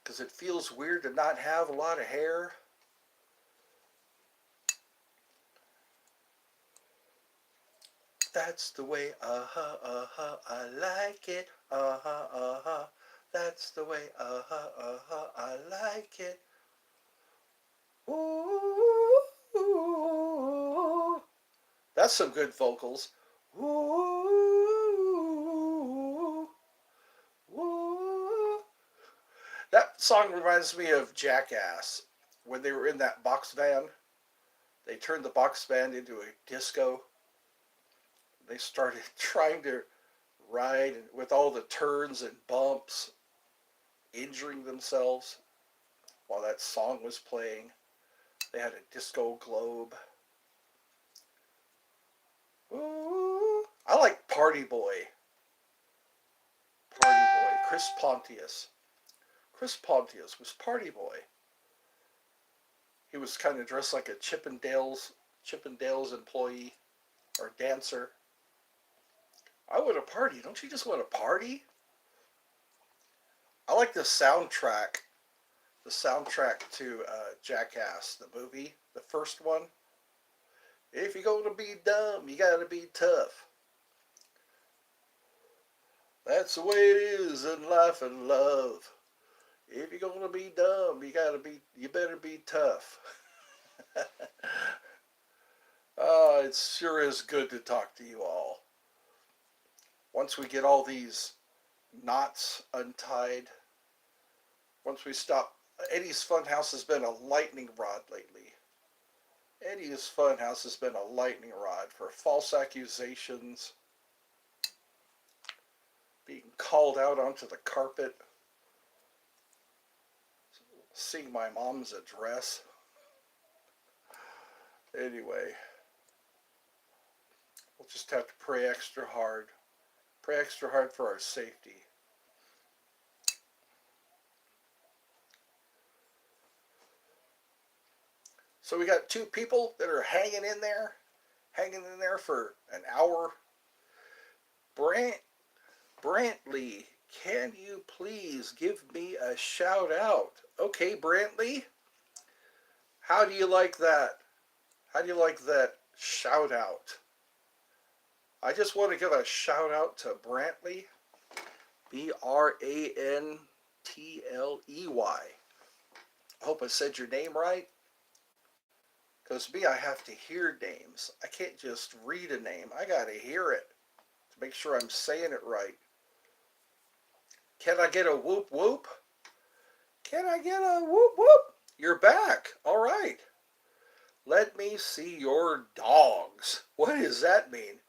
because it feels weird to not have a lot of hair. That's the way, I like it, that's the way, I like it. Ooh, ooh. That's some good vocals. Ooh, ooh. That song reminds me of Jackass. When they were in that box van, they turned the box van into a disco. They started trying to ride with all the turns and bumps, injuring themselves while that song was playing. They had a disco globe. Party Boy. Party Boy. Chris Pontius. Chris Pontius was Party Boy. He was kind of dressed like a Chippendales employee or dancer. I want to party. Don't you just want to party? I like the soundtrack. The soundtrack to Jackass, the movie, the first one. If you're going to be dumb, you got to be tough. That's the way it is in life and love. If you're going to be dumb, you better be tough. It sure is good to talk to you all. Once we get all these knots untied, once we stop, Eddie's Funhouse has been a lightning rod lately. Eddie's Funhouse has been a lightning rod for false accusations, being called out onto the carpet, seeing my mom's address. Anyway, we'll just have to pray extra hard. Pray extra hard for our safety. So we got two people that are hanging in there for an hour. Brantley, can you please give me a shout out? Okay, Brantley. How do you like that? How do you like that shout out? I just want to give a shout out to Brantley. Brantley. I hope I said your name right. Because me, I have to hear names. I can't just read a name. I got to hear it to make sure I'm saying it right. Can I get a whoop whoop? Can I get a whoop whoop? You're back. All right. Let me see your dogs. What does that mean?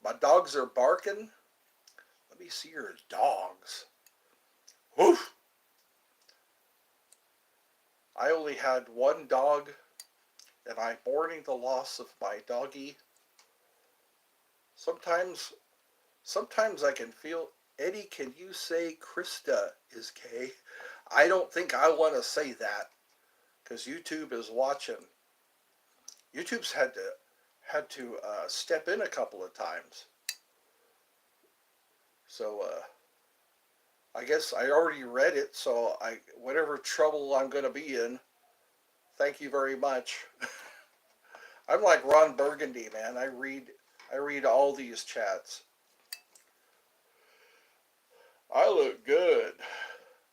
My dogs are barking? Let me see your dogs. Woof. I only had one dog, and I'm mourning the loss of my doggie. Sometimes I can feel, Eddie, can you say Krista is gay? I don't think I want to say that, because YouTube is watching. YouTube's had to step in a couple of times. So I guess I already read it, so whatever trouble I'm going to be in, thank you very much. I'm like Ron Burgundy, man. I read all these chats. I look good.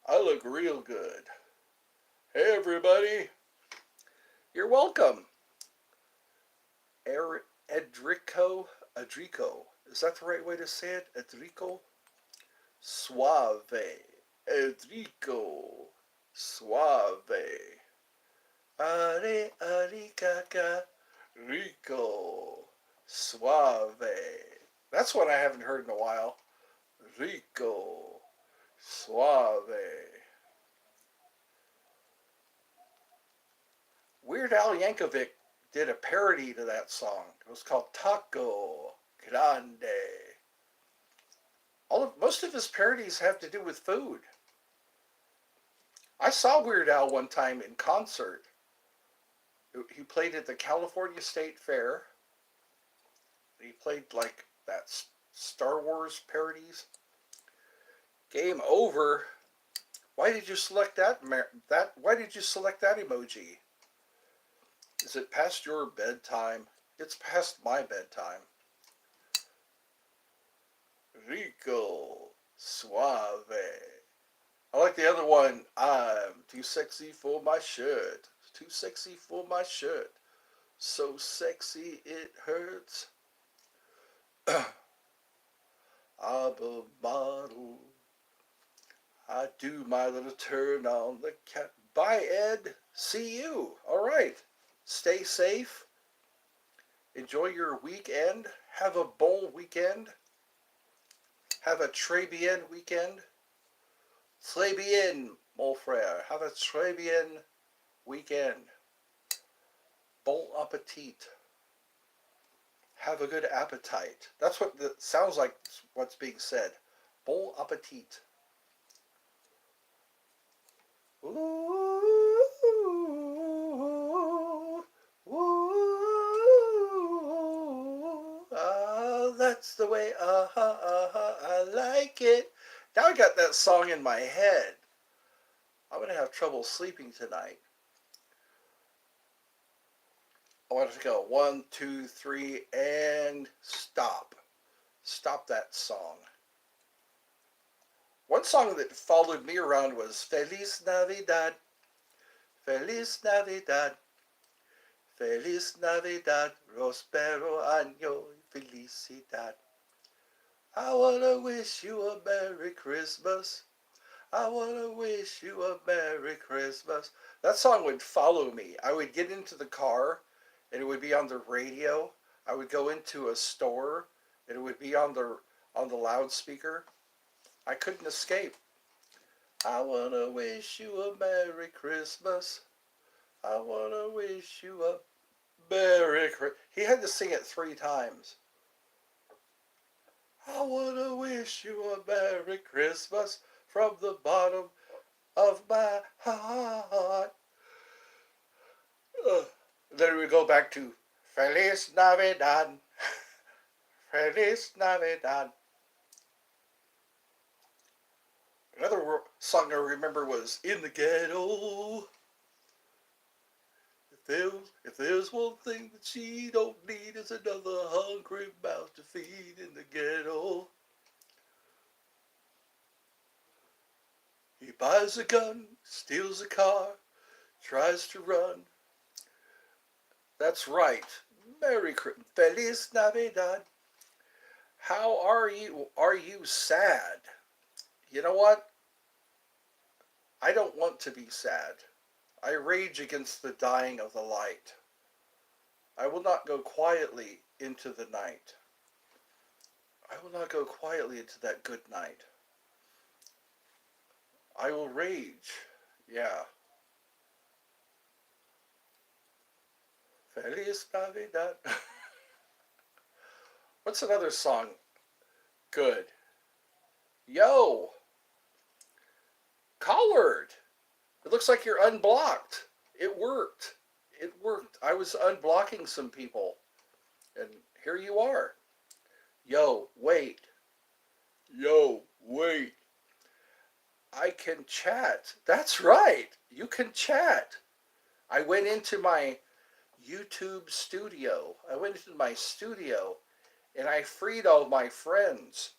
I look real good. Hey, everybody. You're welcome. Edrico. Is that the right way to say it? Edrico? Suave. Edrico. Suave. Caca. Rico. Suave. That's one I haven't heard in a while. Rico. Suave. Weird Al Yankovic did a parody to that song. It was called Taco Grande. Most of his parodies have to do with food. I saw Weird Al one time in concert. He played at the California State Fair. He played like that Star Wars parodies. Game over. Why did you select that? Why did you select that emoji? Is it past your bedtime? It's past my bedtime. Rico Suave. I like the other one. I'm too sexy for my shirt. Too sexy for my shirt. So sexy it hurts. I'm a model. I do my little turn on the cat. Bye, Ed. See you. All right. Stay safe. Enjoy your weekend. Have a bon weekend. Have a très bien weekend. Très bien, mon frère. Have a très bien weekend. Bon appetit. Have a good appetite. That's what the sounds like. What's being said. Bon appetit. Ooh, ooh, that's the way. I like it. Now I got that song in my head. I'm gonna have trouble sleeping tonight. I want to go 1, 2, 3, and stop. Stop that song. One song that followed me around was Feliz Navidad, Feliz Navidad, Feliz Navidad, Prospero Año y Felicidad. I want to wish you a Merry Christmas. I want to wish you a Merry Christmas. That song would follow me. I would get into the car and it would be on the radio. I would go into a store and it would be on the loudspeaker. I couldn't escape. I want to wish you a Merry Christmas. I want to wish you a Merry Christmas. He had to sing it 3 times. I want to wish you a Merry Christmas from the bottom of my heart. Then we go back to Feliz Navidad, Feliz Navidad. Another song I remember was In the Ghetto. If there's one thing that she don't need, is another hungry mouth to feed in the ghetto. He buys a gun, steals a car, tries to run. That's right. Merry Christmas. Feliz Navidad. How are you? Are you sad? You know what? I don't want to be sad. I rage against the dying of the light. I will not go quietly into the night. I will not go quietly into that good night. I will rage. Yeah. Feliz Navidad. What's another song? Good. Yo! Collard! It looks like you're unblocked. It worked. It worked. I was unblocking some people. And here you are. Yo, wait. Yo, wait. I can chat. That's right. You can chat. I went into my YouTube studio. I went into my studio and I freed all my friends.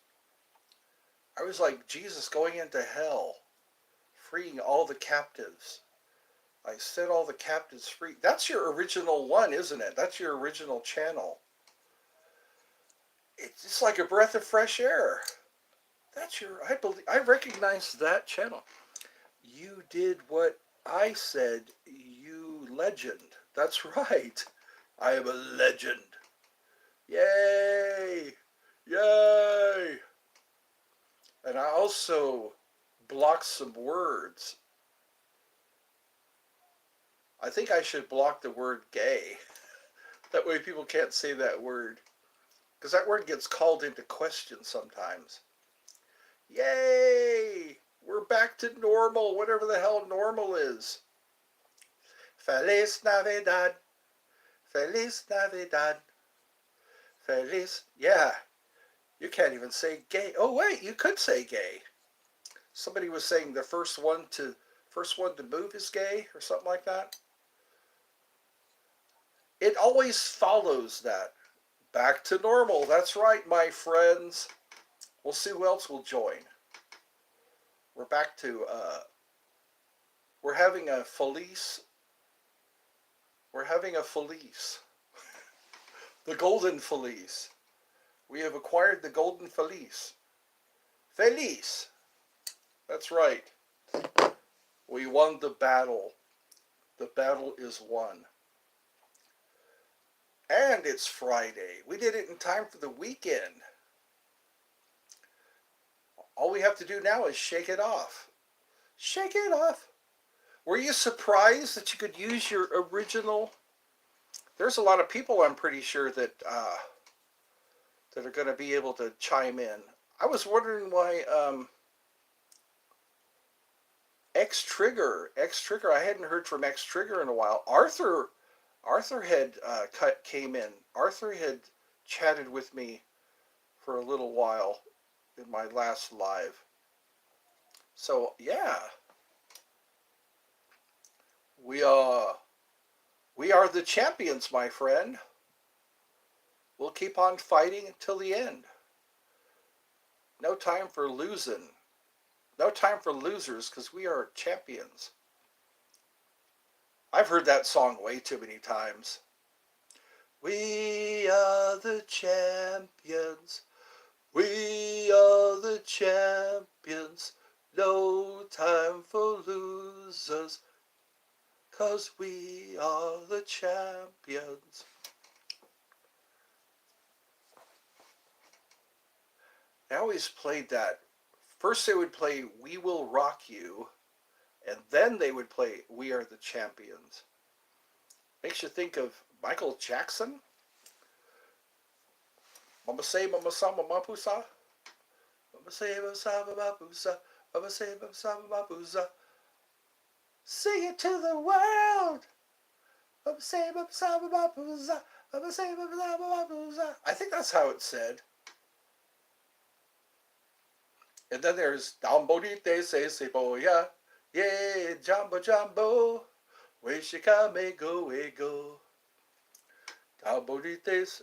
I was like Jesus going into hell, freeing all the captives. I set all the captives free. That's your original one, isn't it? That's your original channel. It's just like a breath of fresh air. That's your, I recognize that channel. You did what I said, you legend. That's right. I am a legend. Yay! Yay! And I also blocked some words. I think I should block the word gay. That way people can't say that word. Because that word gets called into question sometimes. Yay! We're back to normal, whatever the hell normal is. Feliz Navidad. Feliz Navidad. Feliz. Yeah. You can't even say gay. Oh wait, you could say gay. Somebody was saying the first one to move is gay or something like that. It always follows that. Back to normal. That's right, my friends. We'll see who else will join. We're back to, we're having a Felice. We're having a Felice. The Golden Felice. We have acquired the Golden Felice. Felice. That's right. We won the battle. The battle is won. And it's Friday. We did it in time for the weekend. All we have to do now is shake it off. Shake it off. Were you surprised that you could use your original? There's a lot of people, I'm pretty sure, that that are going to be able to chime in. I was wondering why X Trigger. I hadn't heard from X Trigger in a while. Arthur had came in. Arthur had chatted with me for a little while in my last live. So yeah, we we are the champions, my friend. We'll keep on fighting until the end. No time for losing. No time for losers because we are champions. I've heard that song way too many times. We are the champions. We are the champions. No time for losers. 'Cause we are the champions. They always played that. First they would play We Will Rock You, and then they would play We Are the Champions. Makes you think of Michael Jackson. Mama say, mama sa, mama pusa. Mama say, mama sa, mama pusa. Mama say, mama sa, mama pusa. Sing it to the world. Mama say, mama sa, mama pusa. Mama say, mama sa, mama pusa. I think that's how it's said. And then there's Dambodite se se boya. Yeah, jumbo jumbo. We shikame go we go. Dambodite.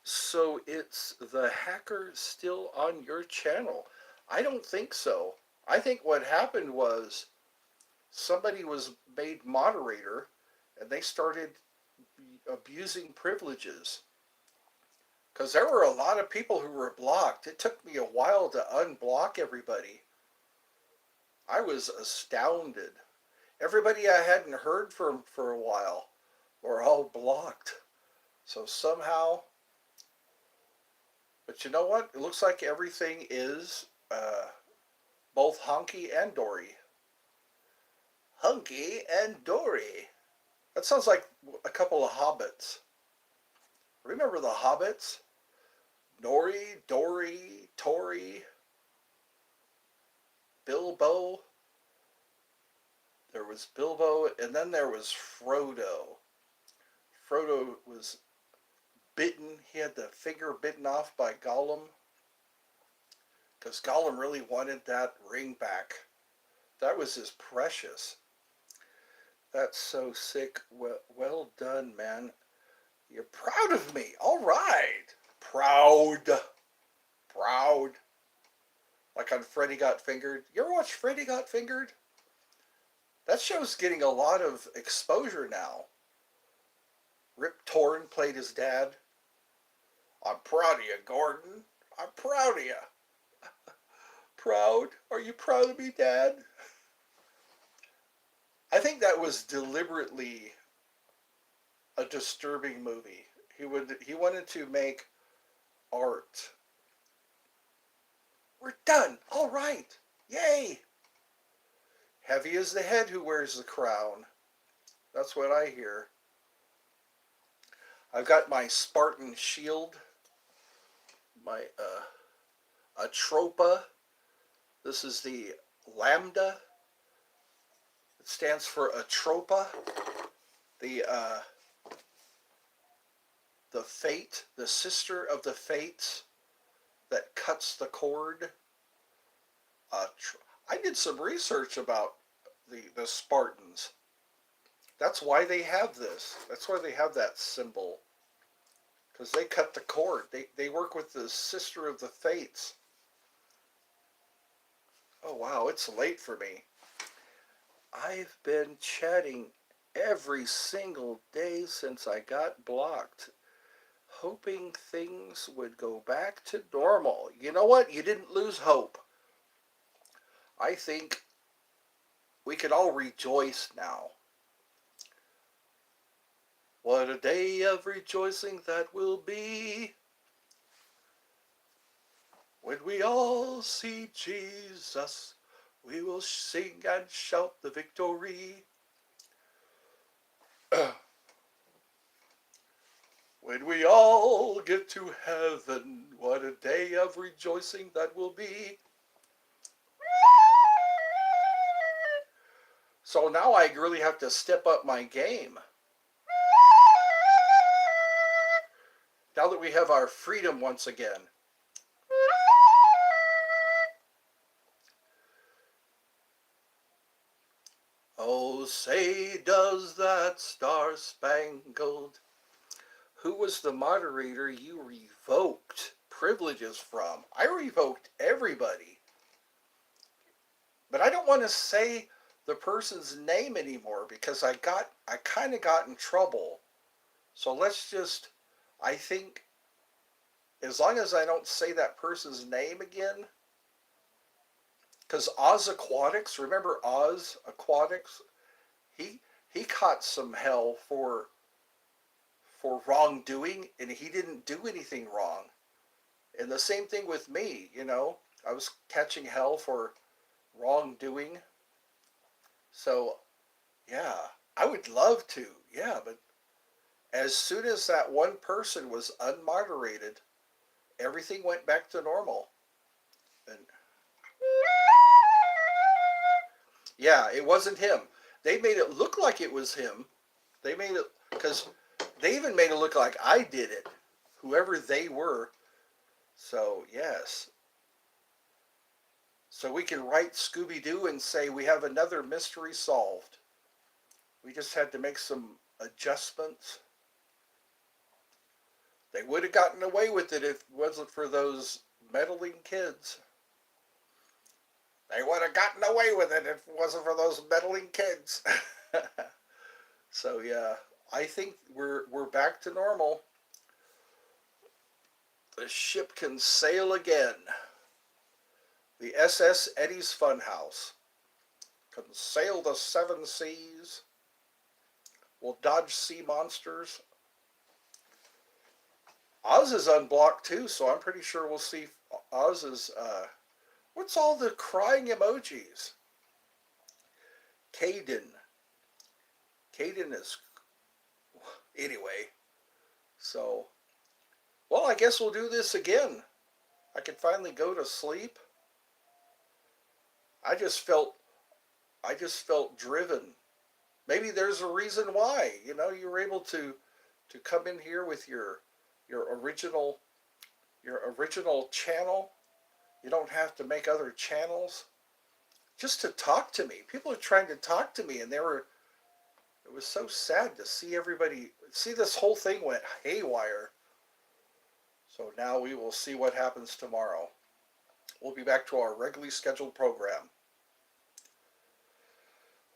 So it's the hacker still on your channel? I don't think so. I think what happened was somebody was made moderator and they started abusing privileges. Because there were a lot of people who were blocked. It took me a while to unblock everybody. I was astounded. Everybody I hadn't heard from for a while were all blocked. So somehow, but you know what? It looks like everything is both hunky and dory. Hunky and dory. That sounds like a couple of hobbits. Remember the hobbits? Nori, Dory, Tori, Bilbo. There was Bilbo, and then there was Frodo. Frodo was bitten. He had the finger bitten off by Gollum. Because Gollum really wanted that ring back. That was his precious. That's so sick. Well done, man. You're proud of me. All right. Proud. Proud. Like on Freddy Got Fingered. You ever watch Freddy Got Fingered? That show's getting a lot of exposure now. Rip Torn played his dad. I'm proud of you, Gordon. I'm proud of you. Proud? Are you proud of me, Dad? I think that was deliberately a disturbing movie. He wanted to make art. We're done. All right. Yay. Heavy is the head who wears the crown. That's what I hear. I've got my Spartan shield. My Atropa. This is the Lambda. It stands for Atropa. The Fate, the sister of the Fates that cuts the cord. I did some research about the Spartans. That's why they have this. That's why they have that symbol. Because they cut the cord. They work with the sister of the Fates. Oh wow, it's late for me. I've been chatting every single day since I got blocked, hoping things would go back to normal. You know what? You didn't lose hope. I think we can all rejoice now. What a day of rejoicing that will be when we all see Jesus. We will sing and shout the victory. When we all get to heaven, what a day of rejoicing that will be. So now I really have to step up my game. Now that we have our freedom once again. Oh, say does that star-spangled... Who was the moderator you revoked privileges from? I revoked everybody. But I don't want to say the person's name anymore because I kind of got in trouble. So let's just, I think, as long as I don't say that person's name again, because Oz Aquatics, remember Oz Aquatics? He caught some hell for wrongdoing, and he didn't do anything wrong. And the same thing with me, you know, I was catching hell for wrongdoing. So yeah, I would love to, yeah, but as soon as that one person was unmoderated, everything went back to normal. And yeah, it wasn't him. They made it look like it was him. They made it, because they even made it look like I did it, whoever they were. So, yes. So we can write Scooby-Doo and say we have another mystery solved. We just had to make some adjustments. They would have gotten away with it if it wasn't for those meddling kids. They would have gotten away with it if it wasn't for those meddling kids. So yeah, I think we're back to normal. The ship can sail again. The SS Eddie's Funhouse can sail the seven seas. Will dodge sea monsters. Oz is unblocked too, so I'm pretty sure we'll see Oz's. What's all the crying emojis? Caden. Caden is. Anyway, so. Well, I guess we'll do this again. I can finally go to sleep. I just felt driven. Maybe there's a reason why. You know, you were able to come in here with your original channel. You don't have to make other channels just to talk to me. People are trying to talk to me, and it was so sad to see everybody, see this whole thing went haywire. So now we will see what happens tomorrow. We'll be back to our regularly scheduled program.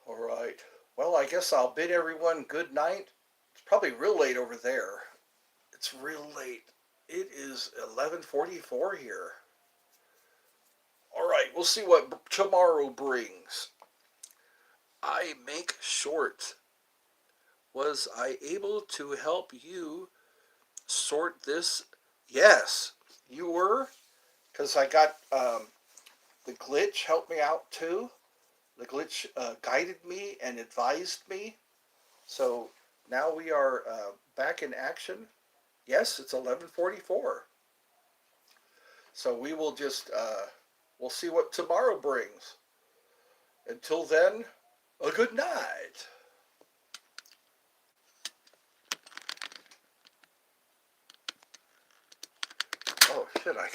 All right. Well, I guess I'll bid everyone good night. It's probably real late over there. It's real late. It is 11:44 here. All right, we'll see what tomorrow brings. I make short. Was I able to help you sort this? Yes, you were, because I got the glitch helped me out too. The glitch guided me and advised me. So now we are back in action. Yes, it's 11:44. So we will just, we'll see what tomorrow brings. Until then, a good night. Oh shit, I